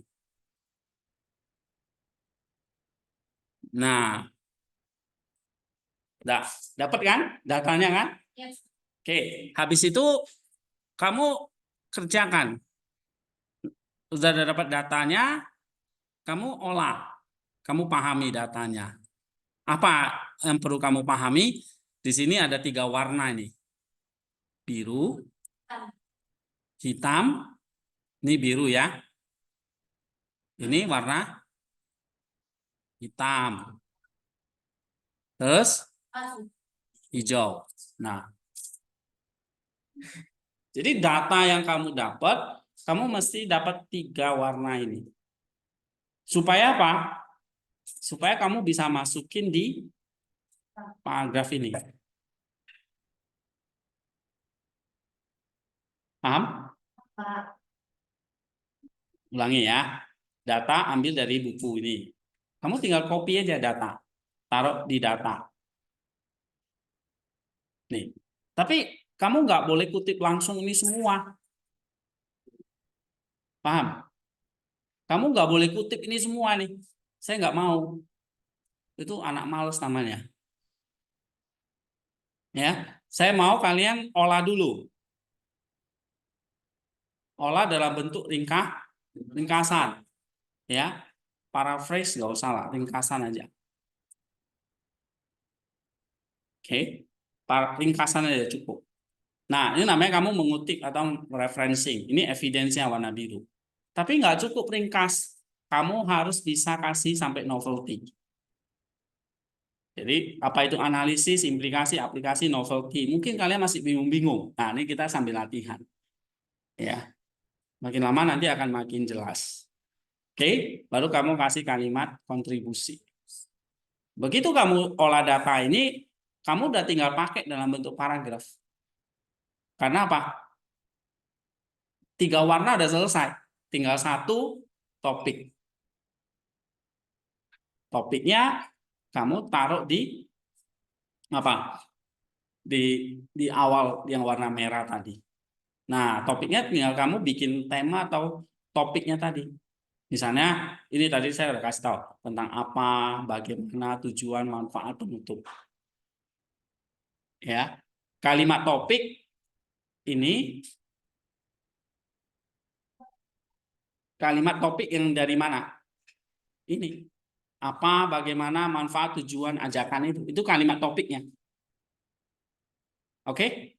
Nah, dapat kan datanya kan? Yes. Oke, habis itu kamu kerjakan. Sudah dapat datanya, kamu olah. Kamu pahami datanya. Apa yang perlu kamu pahami? Di sini ada 3 warna ini. Biru, hitam, ini biru ya. Ini warna hitam. Terus hijau. Nah, jadi data yang kamu dapat, kamu mesti dapat 3 warna ini. Supaya apa? Supaya kamu bisa masukin di paragraf ini. Paham? Ulangi ya. Data ambil dari buku ini. Kamu tinggal copy aja data. Taruh di data. Nih. Tapi kamu nggak boleh kutip langsung ini semua. Paham? Kamu nggak boleh kutip ini semua nih. Saya nggak mau. Itu anak males namanya. Ya, saya mau kalian olah dulu. Olah dalam bentuk ringkasan. Ya, paraphrase nggak usah lah, ringkasan aja. Oke, ringkasan aja cukup. Nah, ini namanya kamu mengutip atau referencing. Ini evidence-nya warna biru. Tapi nggak cukup ringkas. Kamu harus bisa kasih sampai novelty. Jadi, apa itu analisis, implikasi, aplikasi, novelty. Mungkin kalian masih bingung-bingung. Nah, ini kita sambil latihan. Ya, makin lama nanti akan makin jelas. Oke, baru kamu kasih kalimat kontribusi. Begitu kamu olah data ini, kamu udah tinggal pakai dalam bentuk paragraf. Karena apa? 3 warna udah selesai. Tinggal 1 topik. Topiknya kamu taruh di apa? di awal yang warna merah tadi. Nah, topiknya tinggal kamu bikin tema atau topiknya tadi. Misalnya, ini tadi saya udah kasih tahu tentang apa, bagaimana, tujuan, manfaat, penutup. Ya, kalimat topik ini, kalimat topik yang dari mana? Ini. Apa, bagaimana, manfaat, tujuan, ajakan itu kalimat topiknya. Oke?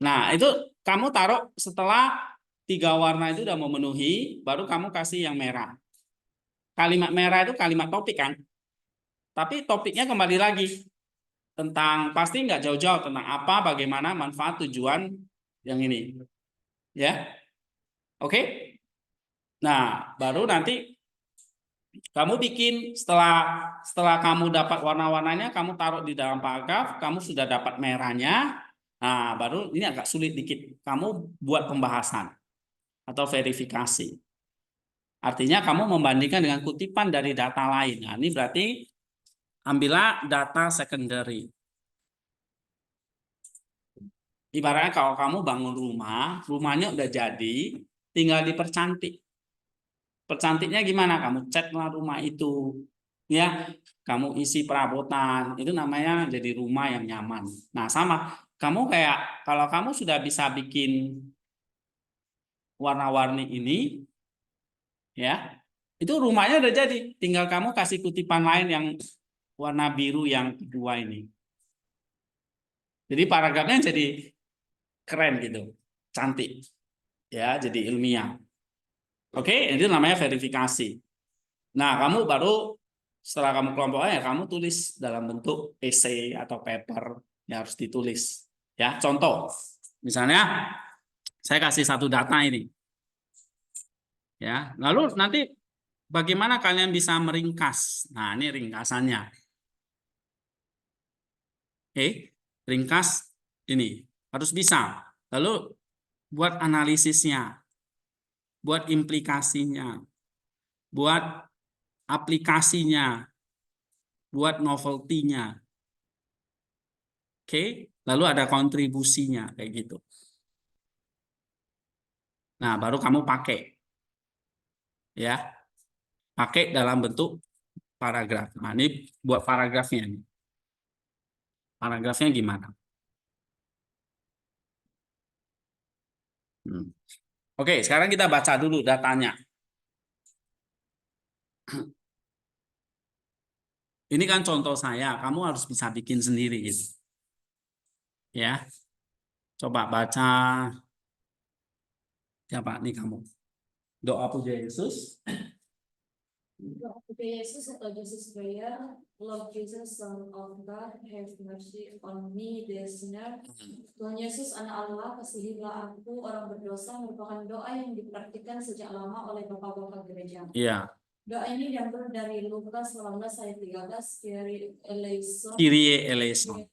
Nah, itu kamu taruh setelah 3 warna itu udah memenuhi, baru kamu kasih yang merah. Kalimat merah itu kalimat topik kan? Tapi topiknya kembali lagi tentang pasti nggak jauh-jauh tentang apa, bagaimana, manfaat, tujuan yang ini, ya, oke. Nah, baru nanti kamu bikin setelah kamu dapat warna-warnanya, kamu taruh di dalam paragraf, kamu sudah dapat merahnya. Nah, baru ini agak sulit dikit. Kamu buat pembahasan atau verifikasi. Artinya kamu membandingkan dengan kutipan dari data lain. Nah, ini berarti ambillah data secondary. Ibaratnya kalau kamu bangun rumah, rumahnya udah jadi, tinggal dipercantik. Percantiknya gimana? Kamu catlah rumah itu, ya. Kamu isi perabotan, itu namanya jadi rumah yang nyaman. Nah, sama. Kamu kayak kalau kamu sudah bisa bikin warna-warni ini, ya, itu rumahnya udah jadi. Tinggal kamu kasih kutipan lain yang warna biru yang kedua ini. Jadi paragrafnya jadi keren gitu, cantik, ya, jadi ilmiah. Oke, itu namanya verifikasi. Nah, kamu baru setelah kamu kelompoknya, kamu tulis dalam bentuk essay atau paper yang harus ditulis. Ya, contoh, misalnya saya kasih satu data ini. Ya, lalu nanti bagaimana kalian bisa meringkas? Nah, ini ringkasannya. Oke, ringkas ini harus bisa. Lalu buat analisisnya, buat implikasinya, buat aplikasinya, buat novelty-nya. Oke, lalu ada kontribusinya kayak gitu. Nah, baru kamu pakai, ya, pakai dalam bentuk paragraf. Nah, ini buat paragrafnya. Paragrafnya gimana? Oke, sekarang kita baca dulu datanya. Ini kan contoh saya, kamu harus bisa bikin sendiri gitu. Ya, coba baca. Siapa nih kamu? Doa puja Yesus. Doa puja Yesus atau Jesus Prayer. Lord Jesus, Son of God, have mercy on me, the sinner. Tuhan Yesus, Anak Allah, kasihilah aku, orang berdosa, merupakan doa yang dipraktikkan sejak lama oleh bapak-bapak gereja. Iya. Doa ini diambil dari Lukas 19 ayat 13, Kyrie eleison.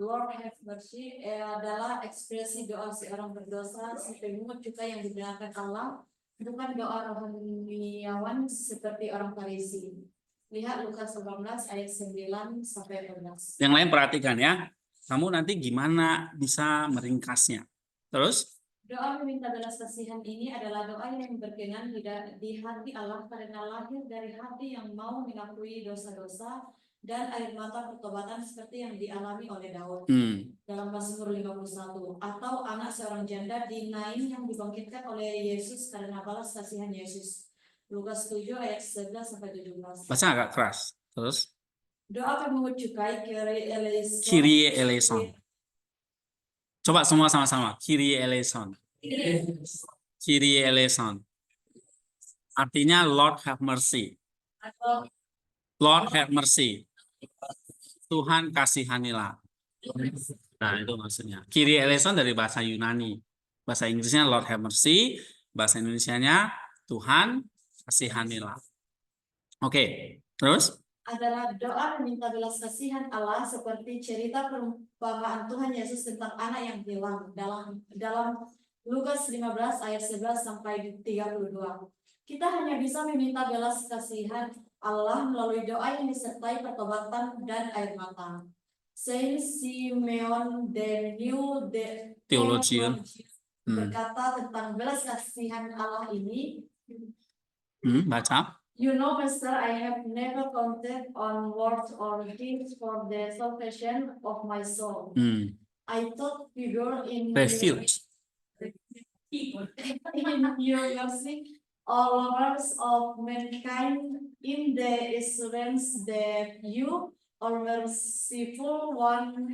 Lord have mercy adalah ekspresi doa seorang berdosa sampai memungut cukai yang dibenarkan Allah, bukan doa rohaniawan seperti orang Farisi. Lihat Lukas 18 ayat 9 sampai 11. Yang lain perhatikan ya. Kamu nanti gimana bisa meringkasnya. Terus? Doa meminta belas kasihan ini adalah doa yang berkenan di hati Allah karena lahir dari hati yang mau mengakui dosa-dosa dan air mata pertobatan seperti yang dialami oleh Daud dalam Mazmur 51, atau anak seorang janda di Nain yang dibangkitkan oleh Yesus karena balas kasihan Yesus. Lukas 7 ayat 11 sampai 17. Baca agak keras. Terus? Doa pemungut cukai Kyrie eleison. Kyrie eleison. Coba semua sama-sama. Kyrie eleison. Kyrie eleison. Artinya Lord have mercy. Lord have mercy. Tuhan kasihanilah. Nah, itu maksudnya. Kyrie eleison dari bahasa Yunani. Bahasa Inggrisnya Lord have mercy. Bahasa Indonesianya Tuhan kasihanilah. Oke, terus? Adalah doa meminta belas kasihan Allah seperti cerita perumpamaan Tuhan Yesus tentang anak yang hilang dalam Lukas 15 ayat 11 sampai 32. Kita hanya bisa meminta belas kasihan Allah melalui doa yang disertai pertobatan dan air mata. Saint Simeon the New the Theologian. berkata tentang belas kasihan Allah ini. Baca. You know, Master, I have never counted on words or deeds for the salvation of my soul. I thought figure in Refuge. in your mercy, all lovers of mankind, in the assurance that you, our merciful one,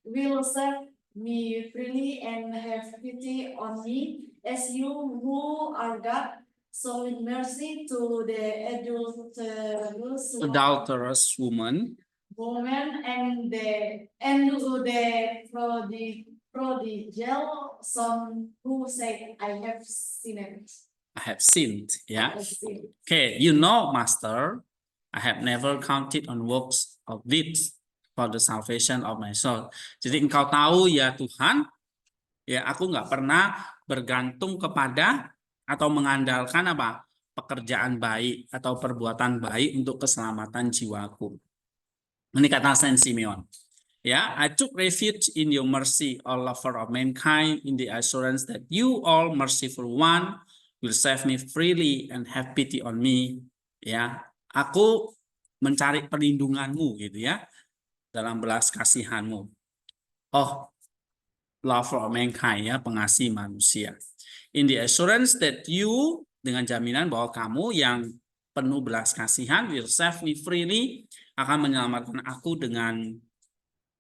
will serve me freely and have pity on me, as you who are God. So in mercy to the Adulterous woman. And the prodigal son who said, I have sinned. I have sinned. I Yeah. have sinned. Okay, you know, Master, I have never counted on works of deeds for the salvation of my soul. Jadi engkau tahu ya Tuhan, ya aku nggak pernah bergantung kepada atau mengandalkan apa pekerjaan baik atau perbuatan baik untuk keselamatan jiwaku. Ini kata Saint Simeon. Ya, I took refuge in your mercy, O lover of mankind, in the assurance that you, all merciful one, will save me freely and have pity on me. Ya, aku mencari perlindunganmu gitu ya dalam belas kasihanmu. Oh, lover of mankind ya, pengasih manusia. In the assurance that you, dengan jaminan bahwa kamu yang penuh belas kasihan, will save me freely, akan menyelamatkan aku dengan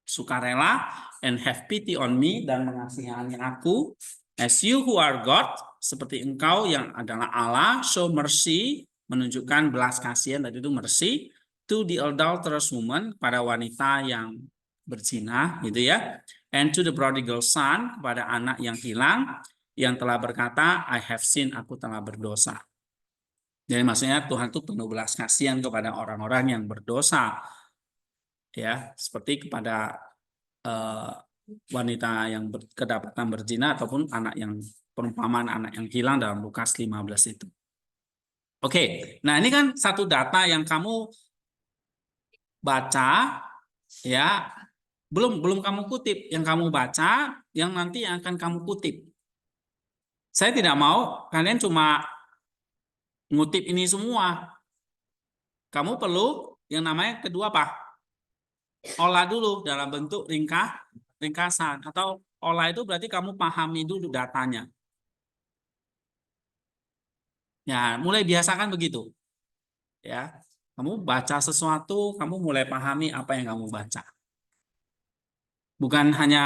sukarela, and have pity on me, dan mengasihani aku, as you who are God, seperti engkau yang adalah Allah, show mercy, menunjukkan belas kasihan, tadi itu mercy, to the adulterous woman, pada wanita yang berzina, gitu ya, and to the prodigal son, kepada anak yang hilang, yang telah berkata, I have sinned, aku telah berdosa. Jadi maksudnya Tuhan itu penuh belas kasihan kepada orang-orang yang berdosa, ya, seperti kepada wanita yang kedapatan berzina ataupun anak yang perumpamaan anak yang hilang dalam Lukas 15 itu. Oke, nah ini kan satu data yang kamu baca, ya, belum kamu kutip, yang kamu baca, yang nanti akan kamu kutip. Saya tidak mau kalian cuma ngutip ini semua. Kamu perlu yang namanya kedua apa? Olah dulu dalam bentuk ringkasan, atau olah itu berarti kamu pahami dulu datanya. Ya, mulai biasakan begitu. Ya, kamu baca sesuatu, kamu mulai pahami apa yang kamu baca. Bukan hanya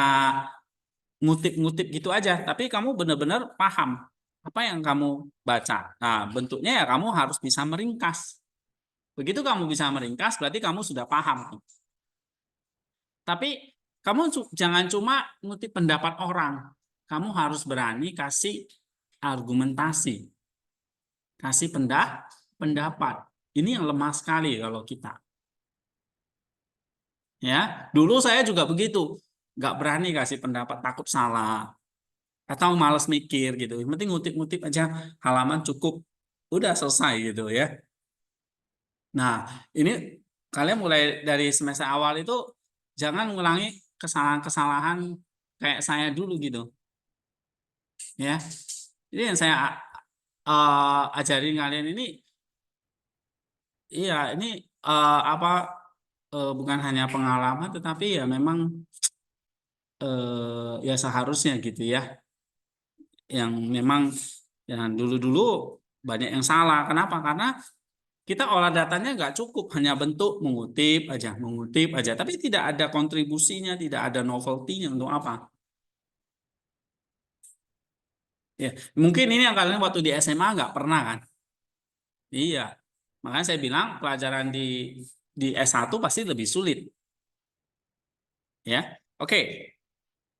ngutip-ngutip gitu aja, tapi kamu benar-benar paham apa yang kamu baca. Nah, bentuknya ya kamu harus bisa meringkas. Begitu kamu bisa meringkas, berarti kamu sudah paham. Tapi kamu jangan cuma ngutip pendapat orang. Kamu harus berani kasih argumentasi. Kasih pendapat. Ini yang lemah sekali kalau kita. Ya, dulu saya juga begitu. Nggak berani kasih pendapat, takut salah. Atau malas mikir gitu. Yang penting ngutip-ngutip aja halaman cukup. Udah selesai gitu ya. Nah, ini kalian mulai dari semester awal itu jangan mengulangi kesalahan-kesalahan kayak saya dulu gitu. Ya. Jadi yang saya ajarin kalian ini, iya ini apa bukan hanya pengalaman, tetapi ya memang ya seharusnya gitu ya. Yang memang yang dulu-dulu banyak yang salah. Kenapa? Karena kita olah datanya nggak cukup hanya bentuk mengutip aja, tapi tidak ada kontribusinya, tidak ada novelty-nya untuk apa. Ya, mungkin ini yang kalian waktu di SMA nggak pernah kan? Iya, makanya saya bilang pelajaran di S1 pasti lebih sulit. Ya, oke.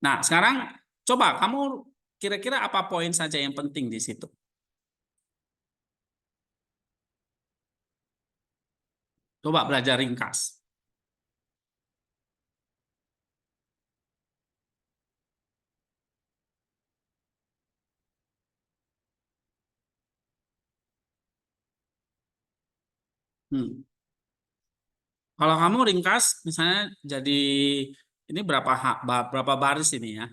Nah, sekarang coba kamu kira-kira apa poin saja yang penting di situ? Coba belajar ringkas. Hmm. Kalau kamu ringkas, misalnya jadi ini berapa baris ini ya?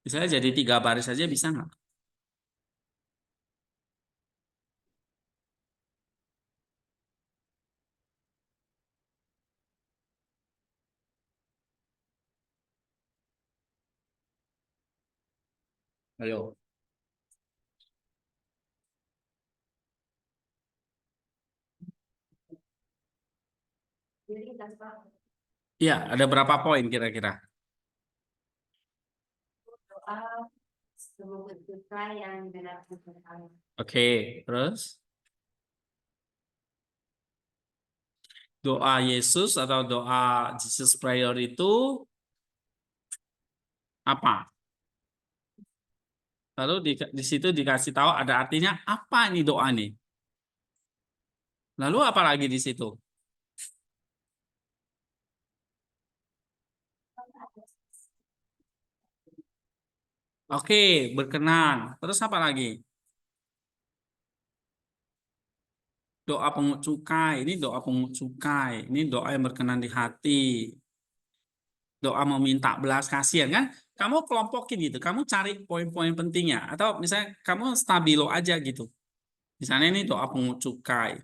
Misalnya jadi 3 baris saja bisa nggak? Ayo. Iya, ada berapa poin kira-kira? Doa semoga kita yang benar-benar. Oke, terus doa Yesus atau doa Jesus Prayer itu apa? Lalu di situ dikasih tahu ada artinya apa ini doa nih? Lalu apa lagi di situ? Oke, berkenan. Terus apa lagi? Doa pungut cukai. Ini doa pungut cukai. Ini doa yang berkenan di hati. Doa meminta belas kasihan kan? Kamu kelompokin gitu. Kamu cari poin-poin pentingnya. Atau misalnya kamu stabilo aja gitu. Misalnya ini doa pungut cukai.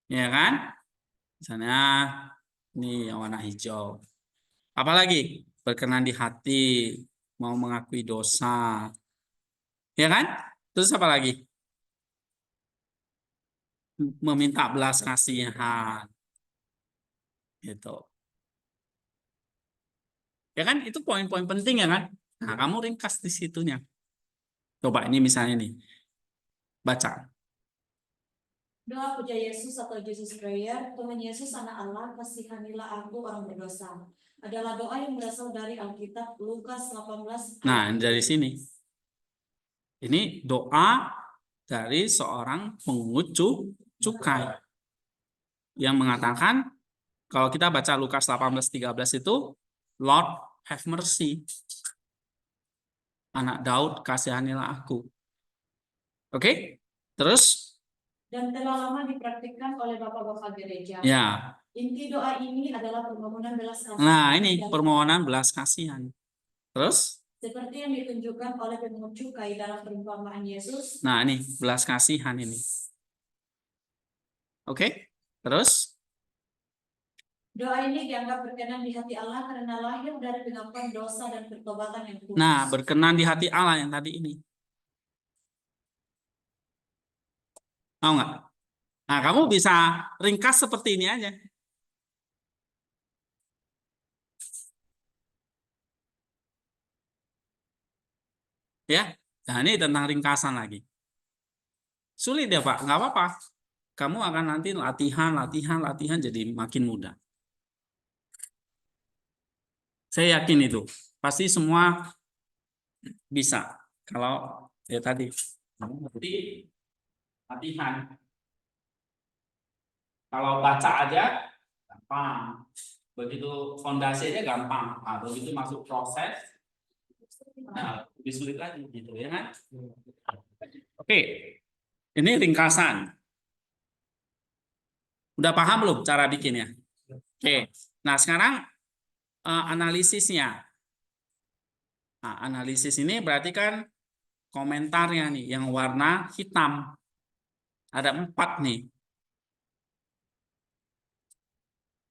Ya kan? Misalnya ini yang warna hijau. Apalagi berkenan di hati, mau mengakui dosa, ya kan? Terus apa lagi? Meminta belas kasihan, gitu. Ya kan? Itu poin-poin penting ya kan? Nah, kamu ringkas di situnya. Coba ini misalnya nih, baca. Doa puja Yesus atau Jesus Prayer, Tuhan Yesus anak Allah, kasihanilah aku orang berdosa. Adalah doa yang berasal dari Alkitab Lukas 18 Nah, ayat dari 7. sini. Ini doa dari seorang pungut cukai yang mengatakan kalau kita baca Lukas 18:13 itu Lord have mercy. Anak Daud, kasihanilah aku. Oke? Terus Dan telah lama dipraktikkan oleh bapak-bapak gereja. ya. Inti doa ini adalah permohonan belas kasihan. Nah, ini permohonan belas kasihan. Terus seperti yang ditunjukkan oleh pemungut cukai dalam perumpamaan Yesus. nah, ini belas kasihan ini. Oke? Terus doa ini dianggap berkenan di hati Allah karena lahir dari pengakuan dosa dan pertobatan yang kudus. nah, berkenan di hati Allah yang tadi ini. Tahu nggak? Nah, kamu bisa ringkas seperti ini aja. Ya, nah ini tentang ringkasan lagi. Sulit ya Pak, nggak apa-apa. Kamu akan nanti latihan jadi makin mudah. Saya yakin itu. Pasti semua bisa. Kalau ya tadi, kamu ngerti latihan. Kalau baca aja gampang. Begitu fondasi aja gampang. Nah, begitu masuk proses, nah, lebih sulit lagi gitu ya kan? Oke, ini ringkasan. Udah paham belum cara bikinnya? Oke, nah sekarang analisisnya. Nah, analisis ini berarti kan komentarnya nih yang warna hitam. Ada 4 nih.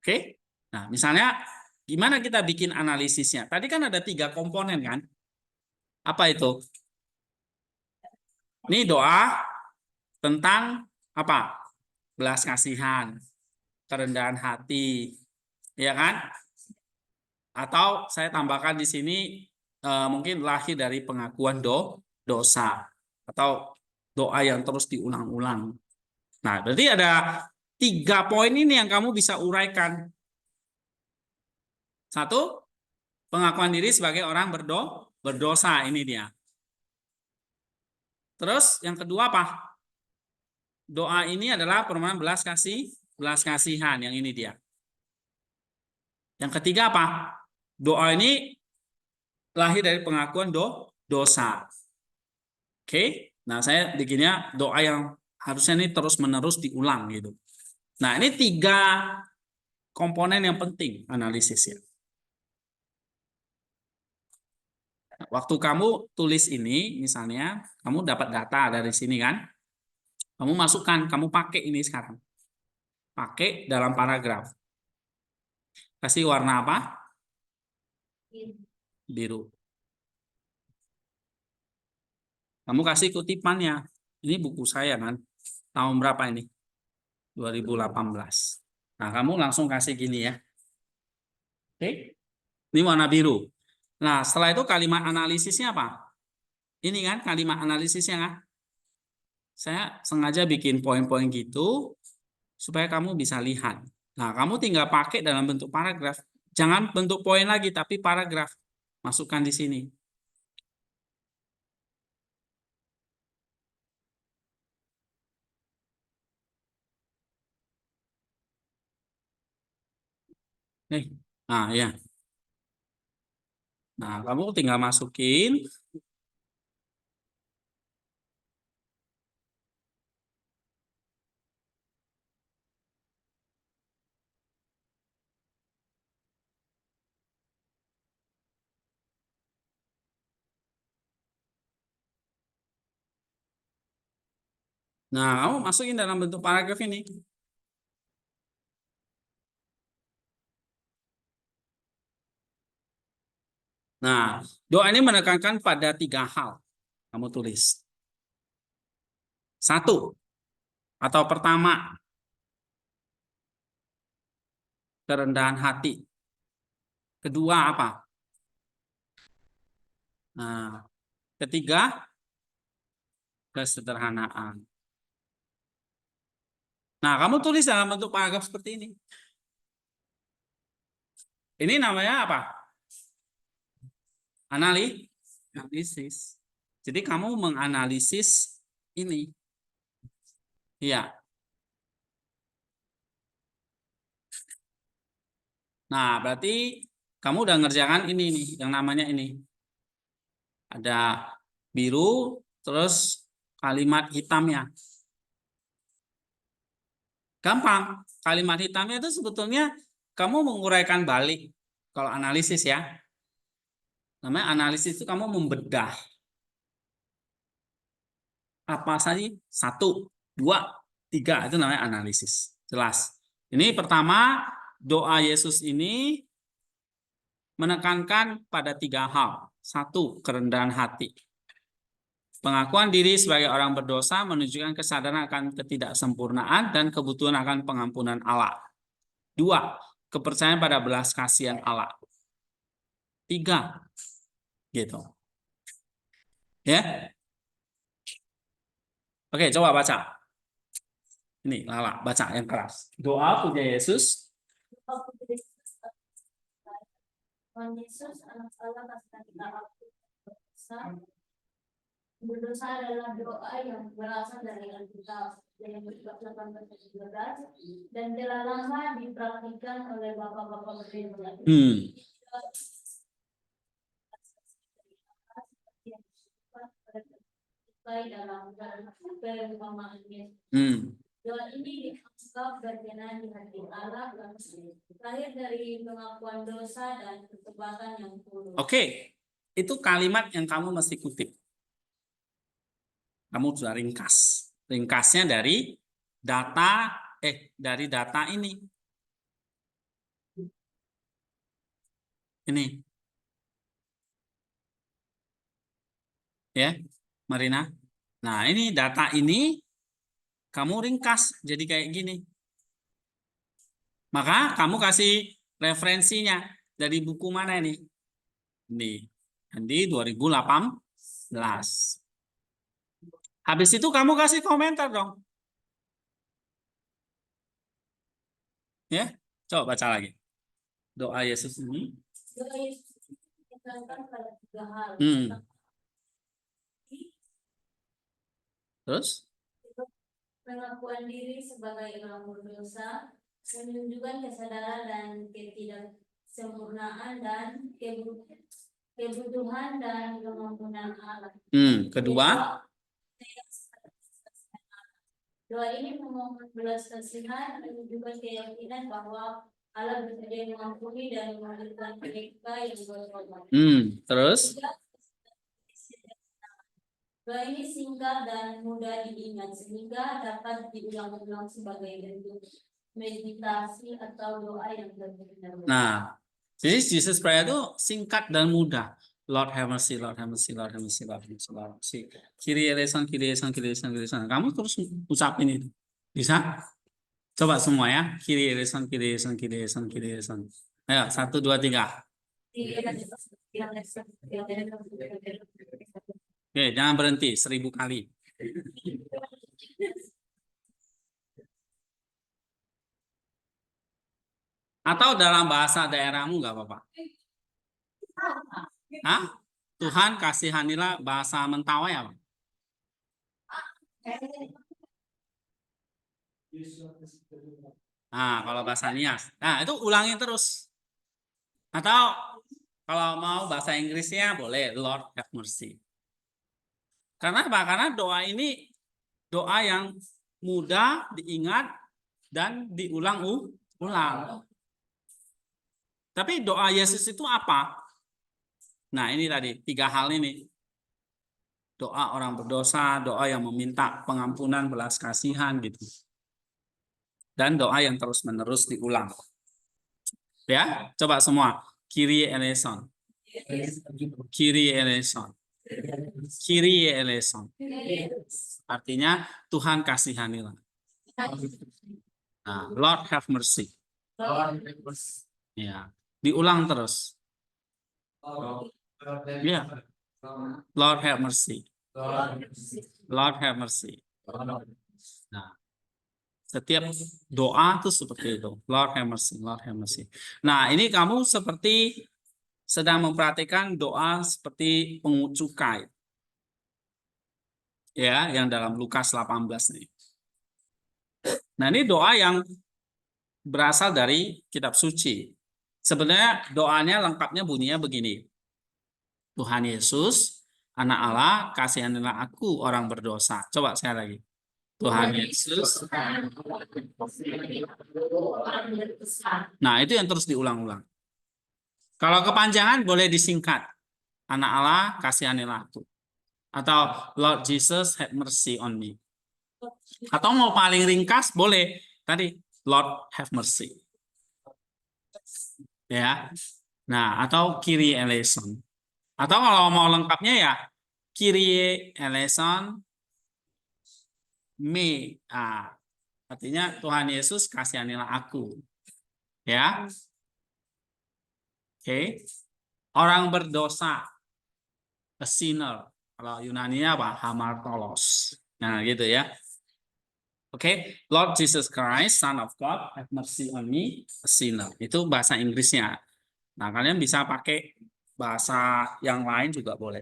Oke, nah misalnya gimana kita bikin analisisnya? Tadi kan ada 3 komponen kan? Apa itu? Ini doa tentang apa? Belas kasihan, kerendahan hati, ya kan? Atau saya tambahkan di sini mungkin lahir dari pengakuan dosa atau doa yang terus diulang-ulang. Nah, berarti ada 3 poin ini yang kamu bisa uraikan. 1, pengakuan diri sebagai orang berdosa, ini dia. Terus yang kedua apa? Doa ini adalah permohonan belas kasihan, yang ini dia. Yang ketiga apa? Doa ini lahir dari pengakuan dosa. Oke? Nah, saya bikinnya doa yang harusnya ini terus-menerus diulang gitu. Nah, ini 3 komponen yang penting analisisnya. Waktu kamu tulis ini, misalnya, kamu dapat data dari sini kan, kamu masukkan, kamu pakai ini sekarang. Pakai dalam paragraf. Kasih warna apa? Biru. Kamu kasih kutipannya. Ini buku saya kan. Tahun berapa ini? 2018. Nah, kamu langsung kasih gini ya. Oke. Ini warna biru. Nah, setelah itu kalimat analisisnya apa? Ini kan kalimat analisisnya kan? Saya sengaja bikin poin-poin gitu supaya kamu bisa lihat. Nah, kamu tinggal pakai dalam bentuk paragraf. Jangan bentuk poin lagi, tapi paragraf. Masukkan di sini. Nih. Nah, ya. Nah, kamu tinggal masukin. Nah, kamu masukin dalam bentuk paragraf ini. Nah, doa ini menekankan pada 3 hal. Kamu tulis. 1, atau pertama, kerendahan hati. Kedua apa? Nah, ketiga, kesederhanaan. Nah, kamu tulis dalam bentuk paragraf seperti ini. Ini namanya apa? Analisis. Jadi kamu menganalisis ini. Iya. Nah, berarti kamu udah ngerjakan ini nih, yang namanya ini. Ada biru, terus kalimat hitamnya. Gampang. Kalimat hitamnya itu sebetulnya kamu menguraikan balik. Kalau analisis ya. Namanya analisis itu kamu membedah. Apa saja? 1, 2, 3. Itu namanya analisis. Jelas. Ini pertama, doa Yesus ini menekankan pada 3 hal. 1, kerendahan hati. Pengakuan diri sebagai orang berdosa menunjukkan kesadaran akan ketidaksempurnaan dan kebutuhan akan pengampunan Allah. 2, kepercayaan pada belas kasihan Allah. 3, gitu. Ya. Oke, coba baca. Ini, Lala, baca yang keras. Doa punya Yesus. Tuhan Yesus, anak Allah, kasih kita berdosa. Berdosa adalah doa yang berasal dari Alkitab yang berbab 18-19 dan telah lama dipraktikkan oleh bapak-bapak berbeda. Dalam perumpamaan doa ini dianggap berkenan di hati Allah lahir dari pengakuan dosa dan ketobatan yang tulus. Oke, itu kalimat yang kamu mesti kutip. Kamu sudah ringkas. Ringkasnya dari data ini. Ini. Ya, Marina. Nah, ini data ini kamu ringkas jadi kayak gini. Maka kamu kasih referensinya dari buku mana ini? Di 2018. Habis itu kamu kasih komentar dong. Ya, coba baca lagi. Doa Yesus ini. Doa Yesus ditekankan pada 3 hal. Terus? Pengakuan diri sebagai orang berdosa, menunjukkan kesadaran dan ketidaksempurnaan dan kebutuhan dan kemampuan Allah. Kedua, Doa ini memohon belas kasihan dan juga keyakinan bahwa Allah bersedia mengampuni dan memaafkan mereka yang bertobat. Terus? Doa ini singkat dan mudah diingat sehingga dapat diulang-ulang sebagai bentuk meditasi atau doa yang benar-benar. Nah, jadi Jesus Prayer itu singkat dan mudah. Lord have mercy, Lord have mercy, Lord have mercy, Lord have mercy, Lord have mercy. Kyrie eleison, Kyrie eleison, Kyrie eleison, Kyrie eleison. Kamu terus ucapin itu. Bisa? Coba semua ya. Kyrie eleison, Kyrie eleison, Kyrie eleison, Kyrie eleison. Ayo, 1, 2, 3. Oke, jangan berhenti. 1000 kali. Atau dalam bahasa daerahmu nggak apa-apa. Hah? Tuhan kasihanilah, bahasa Mentawai apa? Nah, kalau bahasa Nias. Nah, itu ulangi terus. Atau kalau mau bahasa Inggrisnya boleh Lord have mercy. Karena apa? Karena doa ini doa yang mudah diingat dan diulang-ulang. Tapi doa Yesus itu apa? Nah, ini tadi 3 hal ini. Doa orang berdosa, doa yang meminta pengampunan, belas kasihan gitu. Dan doa yang terus-menerus diulang. Ya, coba semua. Kyrie eleison. Kyrie eleison. Kyrie eleison. Artinya Tuhan kasihanilah. Nah, Lord have mercy. Ya, diulang terus. Ya, Lord have mercy. Lord have mercy. Nah, setiap doa itu seperti itu. Lord have mercy, Lord have mercy. Nah, ini kamu seperti sedang memperhatikan doa seperti pungut cukai. Ya, yang dalam Lukas 18 nih. Nah, ini doa yang berasal dari kitab suci. Sebenarnya doanya lengkapnya bunyinya begini. Tuhan Yesus, Anak Allah, kasihanilah aku orang berdosa. Coba saya lagi. Tuhan Yesus. Nah, itu yang terus diulang-ulang. Kalau kepanjangan boleh disingkat. Anak Allah, kasihanilah aku. Atau Lord Jesus, have mercy on me. Atau mau paling ringkas boleh. Tadi, Lord have mercy. Ya. Nah, atau Kyrie eleison. Atau kalau mau lengkapnya ya Kyrie eleison me. Artinya Tuhan Yesus kasihanilah aku. Ya. Oke. Orang berdosa, a sinner. Kalau Yunani-nya apa? Hamartolos. Nah, gitu ya. Oke, Lord Jesus Christ, Son of God, have mercy on me, a sinner. Itu bahasa Inggrisnya. Nah, kalian bisa pakai bahasa yang lain juga boleh.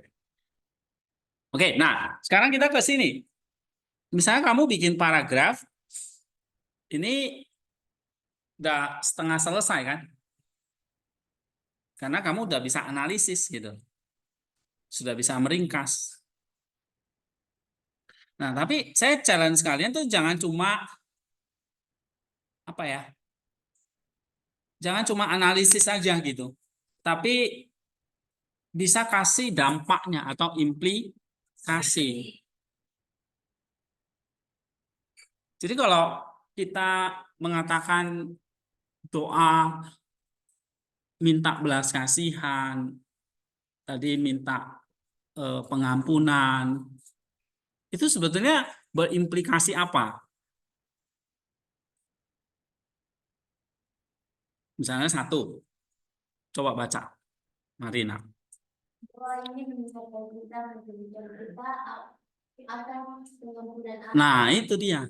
Oke, nah sekarang kita ke sini. Misalnya kamu bikin paragraf, ini udah setengah selesai kan? Karena kamu udah bisa analisis gitu. Sudah bisa meringkas. Nah, tapi saya challenge kalian tuh jangan cuma apa ya? Jangan cuma analisis aja gitu. Tapi bisa kasih dampaknya atau implikasi. Jadi kalau kita mengatakan doa minta belas kasihan, tadi minta pengampunan, itu sebetulnya berimplikasi apa? Misalnya 1, coba baca, Marina. Doa ini mengingatkan kita akan pengampunan Allah. Nah, itu dia.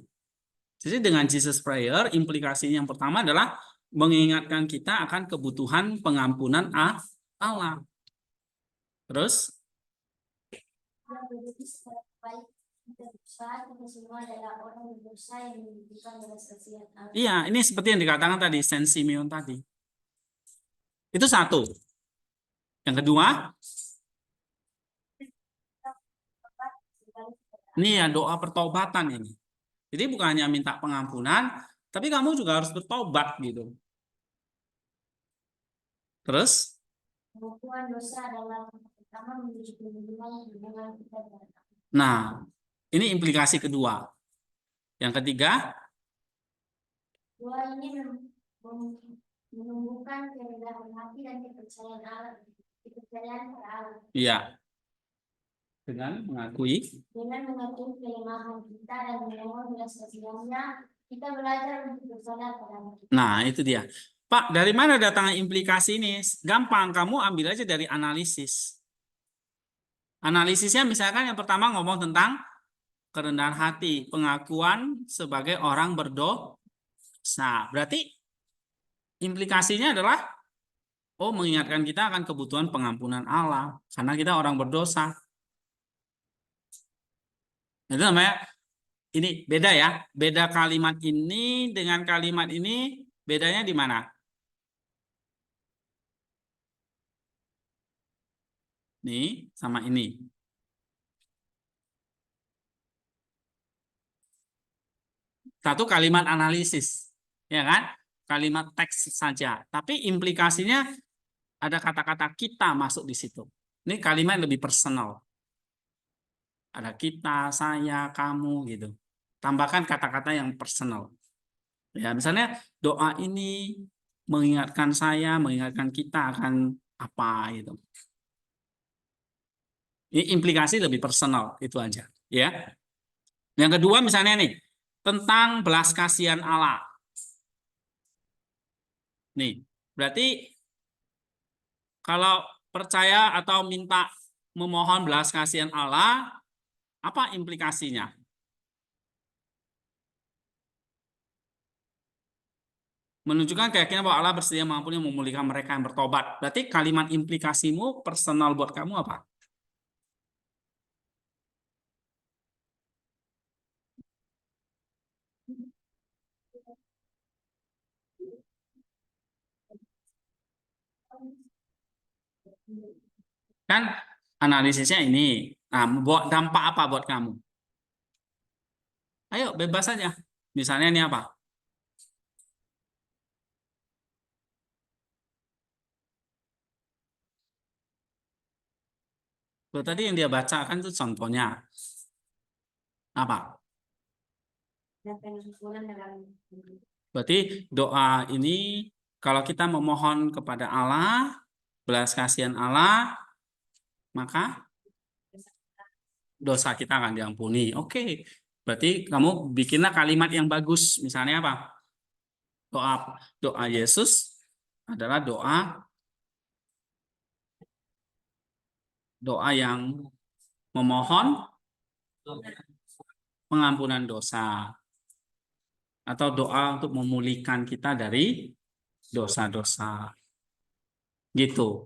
Jadi dengan Jesus Prayer, implikasinya yang pertama adalah mengingatkan kita akan kebutuhan pengampunan Allah. Terus? Iya, ini seperti yang dikatakan tadi, Saint Simeon tadi. Itu 1. Yang kedua, ini ya doa pertobatan ini. Jadi bukan hanya minta pengampunan, tapi kamu juga harus bertobat gitu. Terus, Pengakuan dosa adalah pertama menuju hubungan kita dengan Allah. nah, ini implikasi kedua. Yang ketiga, Dua ini menumbuhkan kerendahan hati dan kepercayaan Allah, kepercayaan pada Allah. ya, dengan mengakui. Dengan mengakui kelemahan kita dan memohon belas kasihannya, kita belajar untuk bersandar pada Allah. Nah, itu dia. Pak, dari mana datangnya implikasi ini? Gampang, kamu ambil aja dari analisis. Analisisnya misalkan yang pertama ngomong tentang kerendahan hati, pengakuan sebagai orang berdosa. Berarti implikasinya adalah, oh, mengingatkan kita akan kebutuhan pengampunan Allah karena kita orang berdosa. Itu namanya, ini beda ya. Beda kalimat ini dengan kalimat ini, bedanya di mana? Nih, sama ini. Satu kalimat analisis, ya kan? Kalimat teks saja. Tapi implikasinya ada kata-kata kita masuk di situ. Ini kalimat lebih personal. Ada kita, saya, kamu gitu. Tambahkan kata-kata yang personal. Ya, misalnya doa ini mengingatkan saya, mengingatkan kita akan apa gitu. Ini implikasi lebih personal, itu aja, ya. Yang kedua misalnya nih, tentang belas kasihan Allah. Nih, berarti kalau percaya atau minta memohon belas kasihan Allah, apa implikasinya? Menunjukkan keyakinan bahwa Allah bersedia mengampuni dan memulihkan mereka yang bertobat. Berarti kalimat implikasimu personal buat kamu apa? Kan analisisnya ini. Nah, buat dampak apa buat kamu? Ayo, bebas saja. Misalnya ini apa? Tuh, tadi yang dia bacakan itu contohnya. Apa? Dan pengampunan dalam Berarti doa ini kalau kita memohon kepada Allah, belas kasihan Allah, maka dosa kita akan diampuni. Oke. Berarti kamu bikinlah kalimat yang bagus. Misalnya apa? Doa doa Yesus adalah doa yang memohon pengampunan dosa atau doa untuk memulihkan kita dari dosa-dosa. Gitu,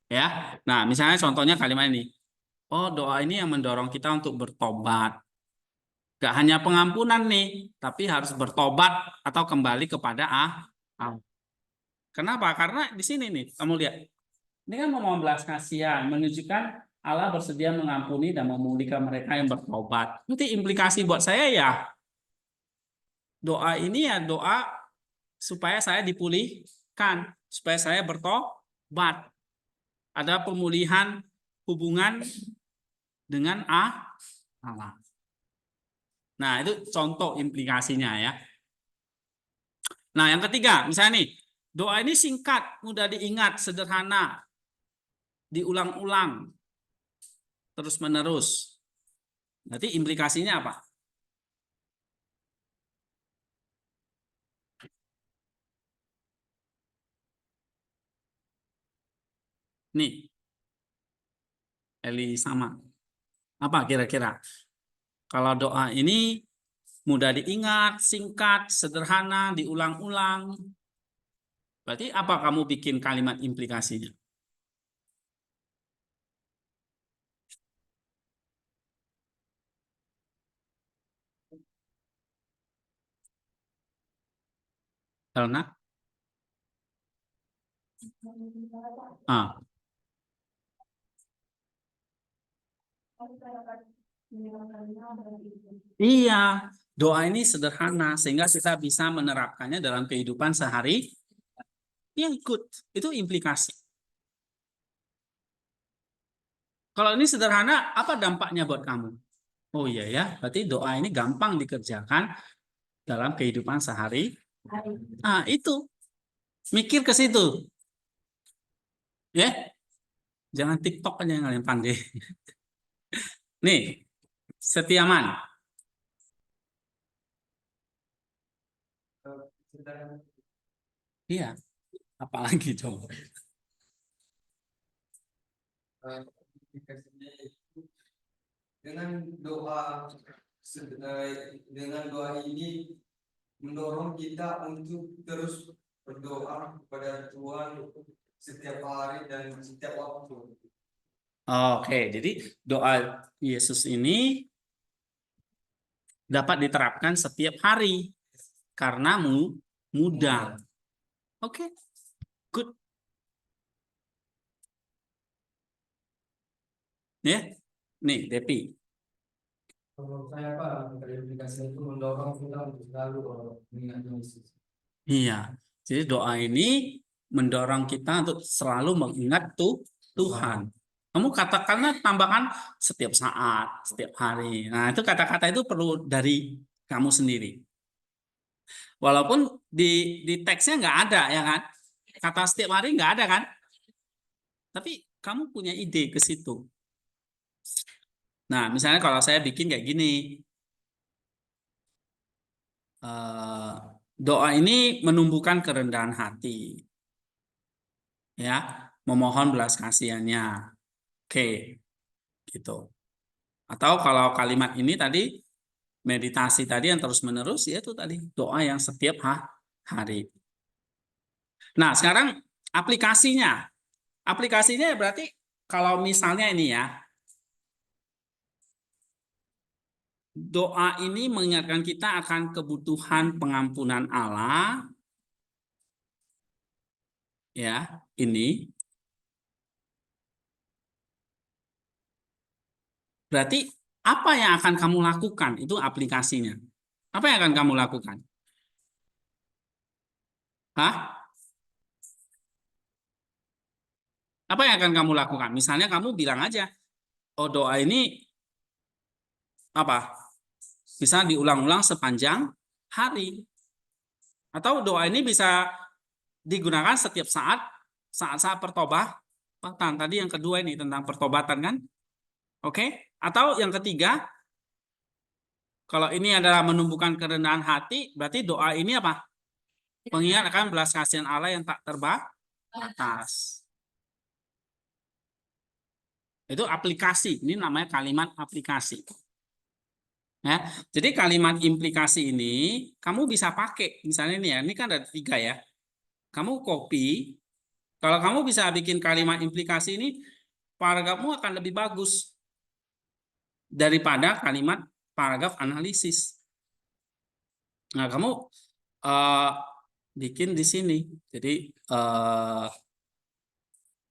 ya. Nah, misalnya contohnya kalimat ini. Oh, doa ini yang mendorong kita untuk bertobat. Gak hanya pengampunan nih, tapi harus bertobat atau kembali kepada Allah. Kenapa? Karena di sini nih, kamu lihat. Ini kan memohon belas kasihan, menunjukkan Allah bersedia mengampuni dan memulihkan mereka yang bertobat. Nanti implikasi buat saya ya, doa ini ya doa supaya saya dipulihkan, supaya saya bertobat. Ada pemulihan hubungan dengan Allah. Nah, itu contoh implikasinya ya. Nah, yang ketiga, misalnya nih, doa ini singkat, mudah diingat, sederhana, diulang-ulang, terus-menerus. Nanti implikasinya apa? Nih, Eli sama. Apa kira-kira? Kalau doa ini mudah diingat, singkat, sederhana, diulang-ulang. Berarti apa kamu bikin kalimat implikasinya? Karena ah, iya, Doa ini sederhana sehingga kita bisa menerapkannya dalam kehidupan sehari yang good. Itu implikasi. Kalau ini sederhana, apa dampaknya buat kamu? Oh iya ya, berarti doa ini gampang dikerjakan dalam kehidupan sehari. Ah, itu. Mikir ke situ. Ya, jangan TikTok aja yang kalian pandai. Nih, Setiaman. Iya, apalagi coba. Dengan doa dengan doa ini mendorong kita untuk terus berdoa kepada Tuhan setiap hari dan setiap waktu. Oke, jadi doa Yesus ini dapat diterapkan setiap hari karena mudah. Oke, good. Ya, nih Depi. Menurut saya Pak, verifikasi itu mendorong kita untuk selalu mengingat Yesus. Iya, jadi doa ini mendorong kita untuk selalu mengingat Tuhan. Kamu katakanlah tambahkan setiap saat, setiap hari. Nah, itu kata-kata itu perlu dari kamu sendiri. Walaupun di teksnya nggak ada, ya kan? Kata setiap hari nggak ada, kan? Tapi kamu punya ide ke situ. Nah, misalnya kalau saya bikin kayak gini. Doa ini menumbuhkan kerendahan hati. Ya, memohon belas kasihannya. Oke, gitu. Atau kalau kalimat ini tadi meditasi tadi yang terus-menerus ya itu tadi doa yang setiap hari. Nah, sekarang aplikasinya. Aplikasinya berarti kalau misalnya ini ya, doa ini mengingatkan kita akan kebutuhan pengampunan Allah. Ya, ini berarti apa yang akan kamu lakukan? Itu aplikasinya. Apa yang akan kamu lakukan? Hah? Apa yang akan kamu lakukan? Misalnya kamu bilang aja, oh doa ini apa? Bisa diulang-ulang sepanjang hari. Atau doa ini bisa digunakan setiap saat pertobatan. Tadi yang kedua ini tentang pertobatan kan? Oke? Atau yang ketiga, kalau ini adalah menumbuhkan kerendahan hati, berarti doa ini apa? Pengingat akan belas kasihan Allah yang tak terbatas. Itu aplikasi. Ini namanya kalimat aplikasi. Ya, jadi kalimat implikasi ini kamu bisa pakai. Misalnya ini ya, ini kan ada 3 ya. Kamu copy. Kalau kamu bisa bikin kalimat implikasi ini, paragrafmu akan lebih bagus daripada kalimat paragraf analisis. Nah, kamu uh, bikin di sini. Jadi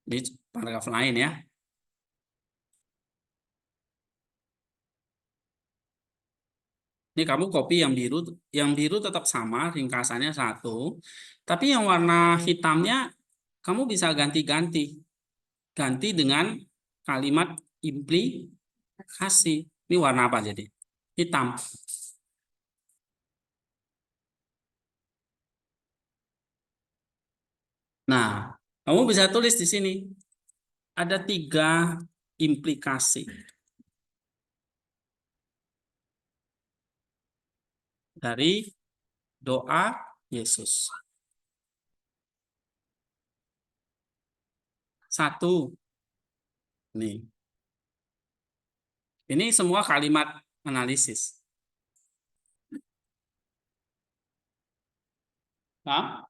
di paragraf lain ya. Ini kamu copy yang biru tetap sama, ringkasannya 1. Tapi yang warna hitamnya kamu bisa ganti-ganti. Ganti dengan kalimat implikasi. Ini warna apa jadi? Hitam. Nah, kamu bisa tulis di sini. Ada 3 implikasi dari doa Yesus. 1, nih. Ini semua kalimat analisis. Nah,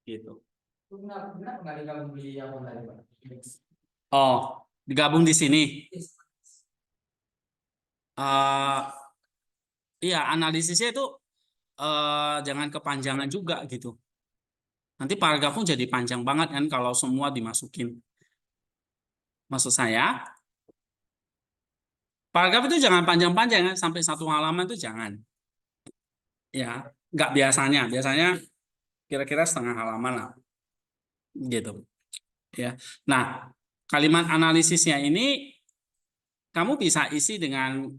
gitu. Kenapa nggak digabung di yang lain, Pak? Oh, digabung di sini. Iya, analisisnya itu jangan kepanjangan juga gitu. Nanti paragrafnya jadi panjang banget kan kalau semua dimasukin. Maksud saya, Paragraf itu jangan panjang-panjang ya, sampai 1 halaman itu jangan. Ya, nggak biasanya. Biasanya kira-kira setengah halaman lah, gitu. Ya. Nah, kalimat analisisnya ini kamu bisa isi dengan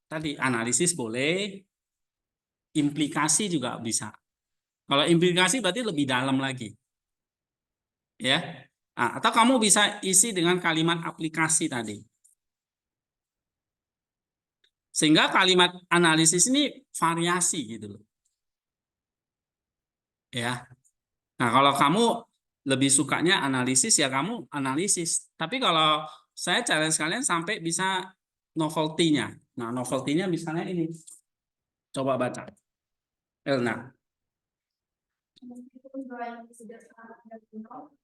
tadi analisis boleh, implikasi juga bisa. Kalau implikasi berarti lebih dalam lagi, ya. Nah, atau kamu bisa isi dengan kalimat aplikasi tadi. Sehingga kalimat analisis ini variasi gitu loh. Ya. Nah, kalau kamu lebih sukanya analisis ya kamu analisis. Tapi kalau saya challenge kalian sampai bisa novelty-nya. Nah, novelty-nya misalnya ini. Coba baca. Elna. Meskipun doa yang sederhana dan kuno,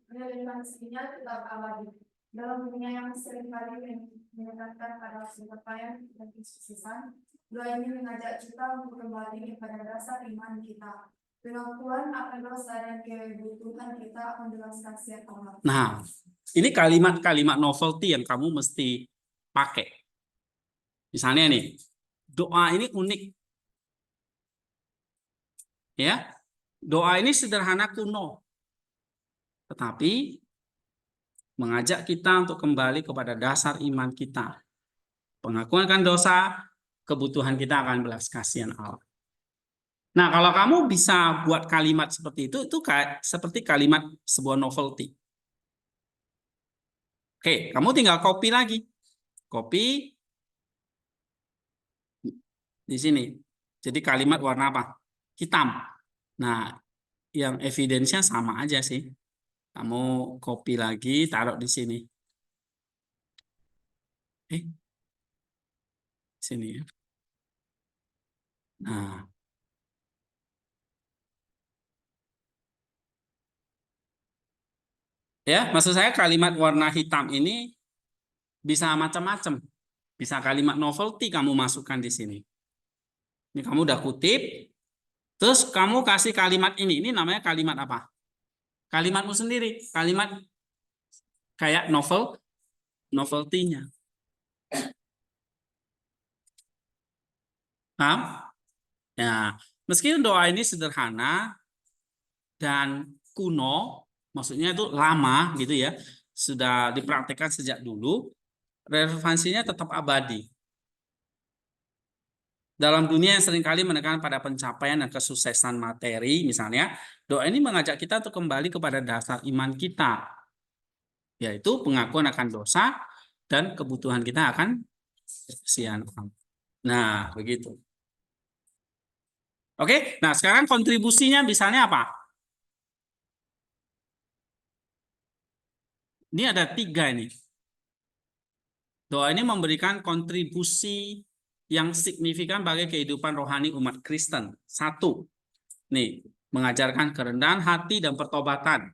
relevansinya tetap abadi. Dalam dunia yang seringkali menekankan pada pencapaian dan kesuksesan, doa ini mengajak kita untuk kembali kepada dasar iman kita. Pengakuan akan dosa dan kebutuhan kita akan belas kasihan Allah. Nah, ini kalimat-kalimat novelty yang kamu mesti pakai. Misalnya nih, doa ini unik. Ya, doa ini sederhana kuno. Tetapi mengajak kita untuk kembali kepada dasar iman kita. Pengakuan akan dosa, kebutuhan kita akan belas kasihan Allah. Nah, kalau kamu bisa buat kalimat seperti itu kayak seperti kalimat sebuah novelty. Oke, kamu tinggal copy lagi. Copy di sini. Jadi kalimat warna apa? Hitam. Nah, yang evidence-nya sama aja sih. Kamu copy lagi, taruh di sini. Sini ya. Nah, ya, maksud saya kalimat warna hitam ini bisa macam-macam. Bisa kalimat novelty kamu masukkan di sini. Ini kamu udah kutip, terus kamu kasih kalimat ini. Ini namanya kalimat apa? Kalimatmu sendiri. Kalimat kayak novelty-nya. Paham? Ya, meskipun doa ini sederhana dan kuno, maksudnya itu lama gitu ya, sudah dipraktekkan sejak dulu, relevansinya tetap abadi. Dalam dunia yang seringkali menekan pada pencapaian dan kesuksesan materi, misalnya, doa ini mengajak kita untuk kembali kepada dasar iman kita, yaitu pengakuan akan dosa dan kebutuhan kita akan kesian. Nah, begitu. Oke, nah sekarang kontribusinya misalnya apa? Ini ada 3 ini. Doa ini memberikan kontribusi yang signifikan bagi kehidupan rohani umat Kristen. 1, nih, mengajarkan kerendahan hati dan pertobatan,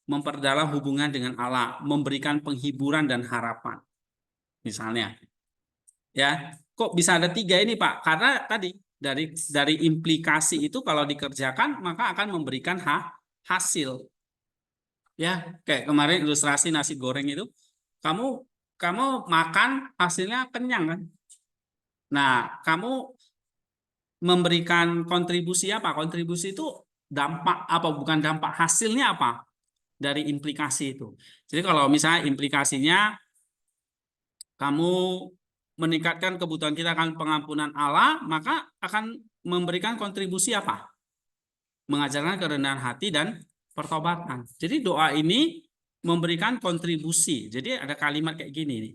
memperdalam hubungan dengan Allah, memberikan penghiburan dan harapan. Misalnya, ya, kok bisa ada 3 ini, Pak? Karena tadi dari implikasi itu kalau dikerjakan maka akan memberikan hasil. Ya, kayak kemarin ilustrasi nasi goreng itu, kamu makan hasilnya kenyang kan? Nah, kamu memberikan kontribusi apa? Kontribusi itu dampak apa? Bukan dampak, hasilnya apa? Dari implikasi itu. Jadi kalau misalnya implikasinya kamu meningkatkan kebutuhan kita akan pengampunan Allah, maka akan memberikan kontribusi apa? Mengajarkan kerendahan hati dan pertobatan. Jadi doa ini memberikan kontribusi. Jadi ada kalimat kayak gini nih.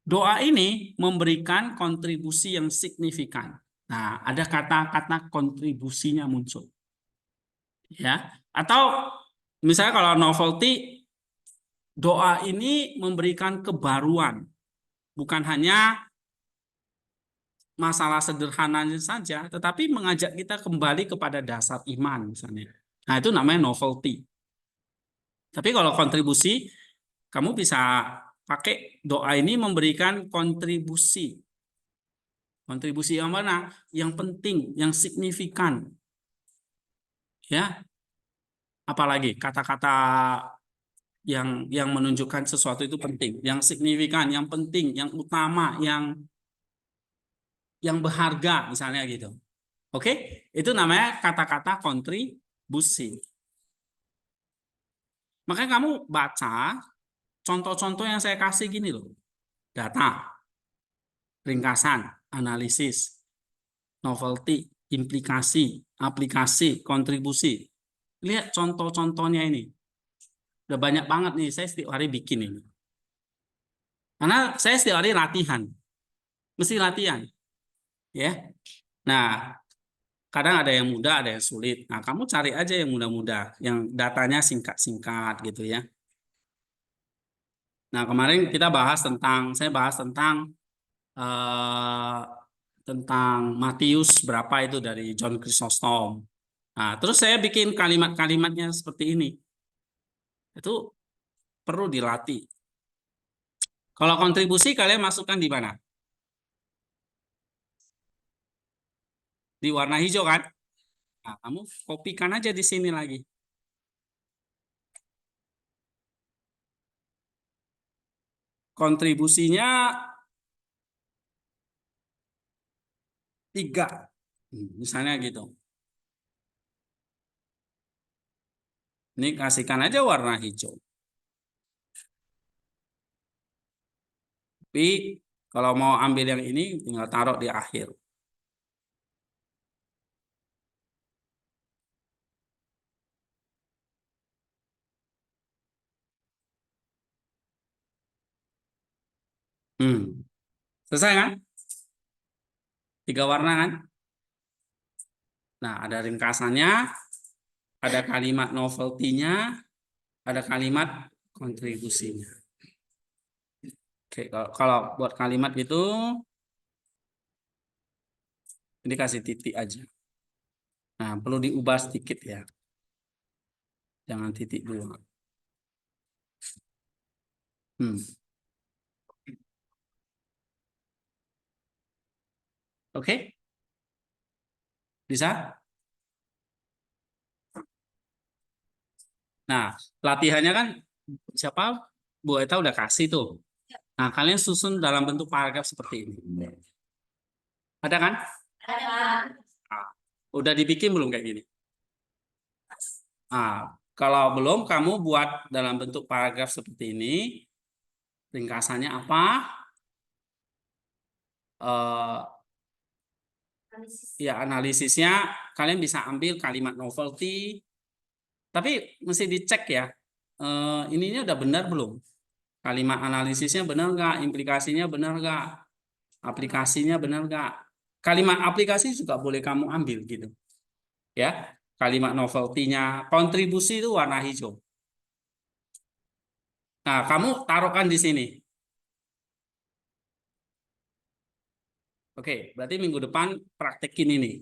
Doa ini memberikan kontribusi yang signifikan. Nah, ada kata-kata kontribusinya muncul. Ya. Atau misalnya kalau novelty, doa ini memberikan kebaruan. Bukan hanya masalah sederhananya saja, tetapi mengajak kita kembali kepada dasar iman misalnya. Nah, itu namanya novelty. Tapi kalau kontribusi, kamu bisa pakai doa ini memberikan kontribusi. Kontribusi yang mana? Yang penting, yang signifikan. Ya. Apalagi kata-kata yang menunjukkan sesuatu itu penting, yang signifikan, yang penting, yang utama, yang berharga misalnya gitu. Oke, itu namanya kata-kata kontribusi. Makanya kamu baca contoh-contoh yang saya kasih gini loh. Data, ringkasan, analisis, novelty, implikasi, aplikasi, kontribusi. Lihat contoh-contohnya ini. Udah banyak banget nih, saya setiap hari bikin ini. Karena saya setiap hari latihan. Mesti latihan. Ya. Nah, kadang ada yang mudah, ada yang sulit. Nah, kamu cari aja yang mudah-mudah, yang datanya singkat-singkat gitu ya. Nah, kemarin saya bahas eh, tentang Matius berapa itu dari John Chrysostom. Nah, terus saya bikin kalimat-kalimatnya seperti ini. Itu perlu dilatih. Kalau kontribusi kalian masukkan di mana? Di warna hijau kan? Nah, kamu kopikan aja di sini lagi. Kontribusinya 3. Misalnya gitu. Ini kasihkan aja warna hijau. Tapi kalau mau ambil yang ini tinggal taruh di akhir. Selesai kan? 3 warna kan? Nah, ada ringkasannya, ada kalimat novelty-nya, ada kalimat kontribusinya. Oke, kalau buat kalimat gitu, ini kasih titik aja. Nah, perlu diubah sedikit ya. Jangan titik dulu. Oke? Bisa? Nah, latihannya kan siapa? Bu Eta udah kasih tuh. Nah, kalian susun dalam bentuk paragraf seperti ini. Ada kan? Ada. Nah, udah dibikin belum kayak gini? Nah, kalau belum, kamu buat dalam bentuk paragraf seperti ini. Ringkasannya apa? Ya, analisisnya kalian bisa ambil kalimat novelty. Tapi mesti dicek ya. Ininya udah benar belum? Kalimat analisisnya benar nggak? Implikasinya benar nggak? Aplikasinya benar nggak? Kalimat aplikasi juga boleh kamu ambil gitu. Ya, kalimat novelty-nya, kontribusi itu warna hijau. Nah, kamu taruhkan di sini. Oke, berarti minggu depan praktekin ini.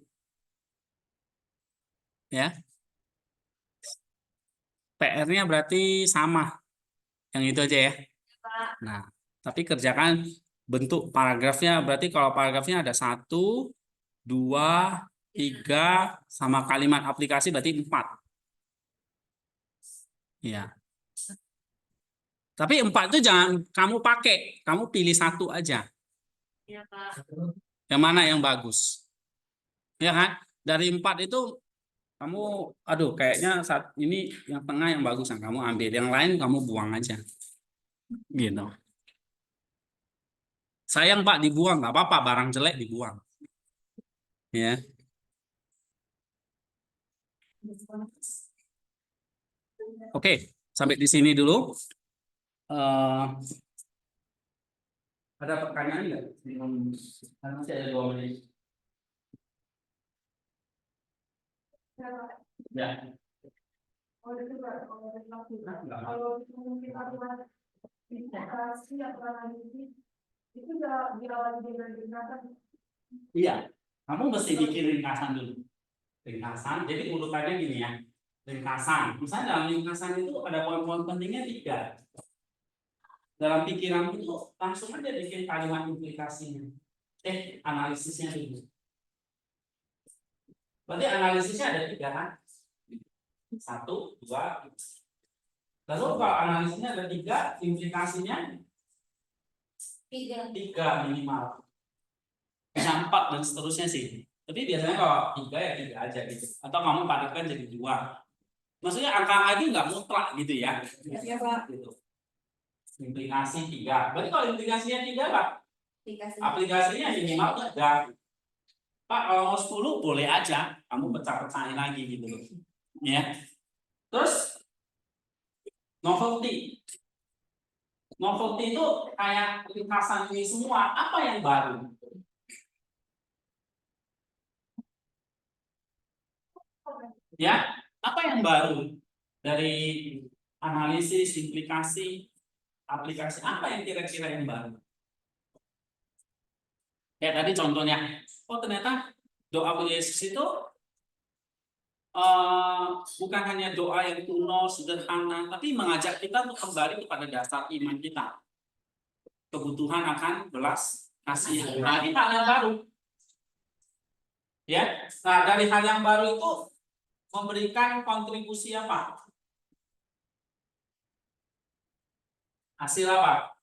Ya. PR-nya berarti sama. Yang itu aja ya. Nah, tapi kerjakan bentuk paragrafnya. Berarti kalau paragrafnya ada 1, 2, 3, sama kalimat aplikasi berarti 4. Ya. Tapi 4 itu jangan kamu pakai. Kamu pilih 1 aja. Ya, Pak. Yang mana yang bagus. Ya kan? Dari 4 itu kamu, aduh kayaknya saat ini yang tengah yang bagus yang kamu ambil. Yang lain kamu buang aja. Gitu. Sayang Pak dibuang, nggak apa-apa, barang jelek dibuang. Ya. Oke, sampai di sini dulu. Ada pertanyaan nggak? Masih ada 2 menit. Ya. Kalau kita buat investasi atau analisis itu diawali dengan ringkasan. Iya, kamu mesti bikin ringkasan dulu. Ringkasan, jadi urutannya gini ya. Ringkasan, misalnya dalam ringkasan itu ada poin-poin pentingnya 3. Dalam pikiran itu langsung aja bikin kalimat implikasinya. Analisisnya dulu. Berarti analisisnya ada 3 kan? 1, 2, Lalu kalau analisisnya ada 3, implikasinya 3 minimal. Bisa 4 dan seterusnya sih. Tapi biasanya kalau 3 ya 3 aja gitu. Atau kamu padatkan jadi 2. Maksudnya angka itu nggak mutlak gitu ya. Iya, Pak. Gitu. Implikasi 3. Berarti kalau implikasinya 3 Pak, Aplikasi. aplikasinya minimal 3. Pak, kalau mau 10 boleh aja, kamu pecah-pecahin lagi gitu loh. Ya. Terus novelty. Novelty itu kayak ringkasan ini semua. Apa yang baru? Ya, apa yang baru dari analisis, implikasi, aplikasi? Apa yang kira-kira yang baru? Kayak tadi contohnya, oh ternyata doa punya Yesus itu bukan hanya doa yang kuno, sederhana, tapi mengajak kita untuk kembali kepada dasar iman kita. Kebutuhan akan belas kasihan. Nah, ini hal yang baru. Ya, nah dari hal yang baru itu memberikan kontribusi apa? Hasil apa?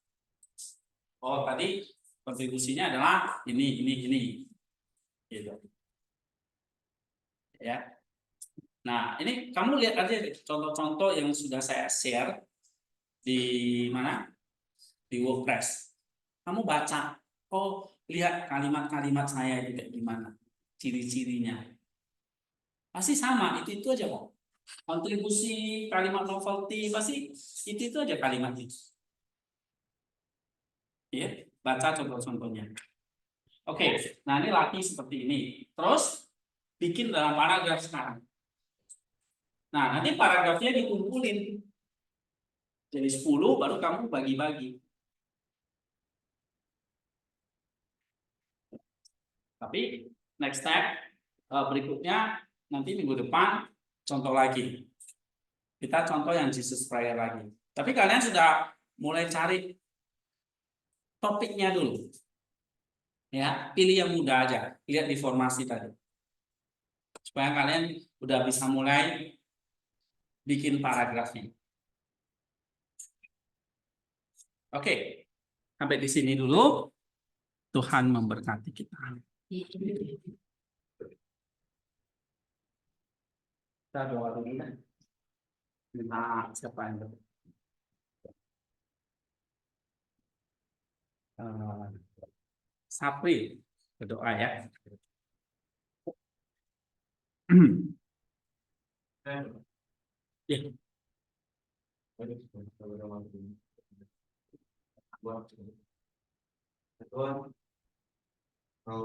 Oh, tadi kontribusinya adalah ini. Gitu. Ya. Nah, ini kamu lihat aja contoh-contoh yang sudah saya share di mana? Di WordPress. Kamu baca, oh, lihat kalimat-kalimat saya itu kayak gimana? Ciri-cirinya. Pasti sama, itu aja kok. Kontribusi kalimat novelty pasti itu aja kalimat itu. Ya, baca contoh-contohnya. Oke, nah ini latih seperti ini. Terus bikin dalam paragraf sekarang. Nah, nanti paragrafnya dikumpulin. Jadi 10 baru kamu bagi-bagi. Tapi next step berikutnya nanti minggu depan contoh lagi. Kita contoh yang Jesus Prayer lagi. Tapi kalian sudah mulai cari topiknya dulu. Ya, pilih yang mudah aja. Lihat di formasi tadi. Supaya kalian udah bisa mulai bikin paragrafnya. Oke. Sampai di sini dulu. Tuhan memberkati kita. Kita doa dulu. Nah, siapa yang berdoa? Sapri berdoa ya. Ya. Tuhan,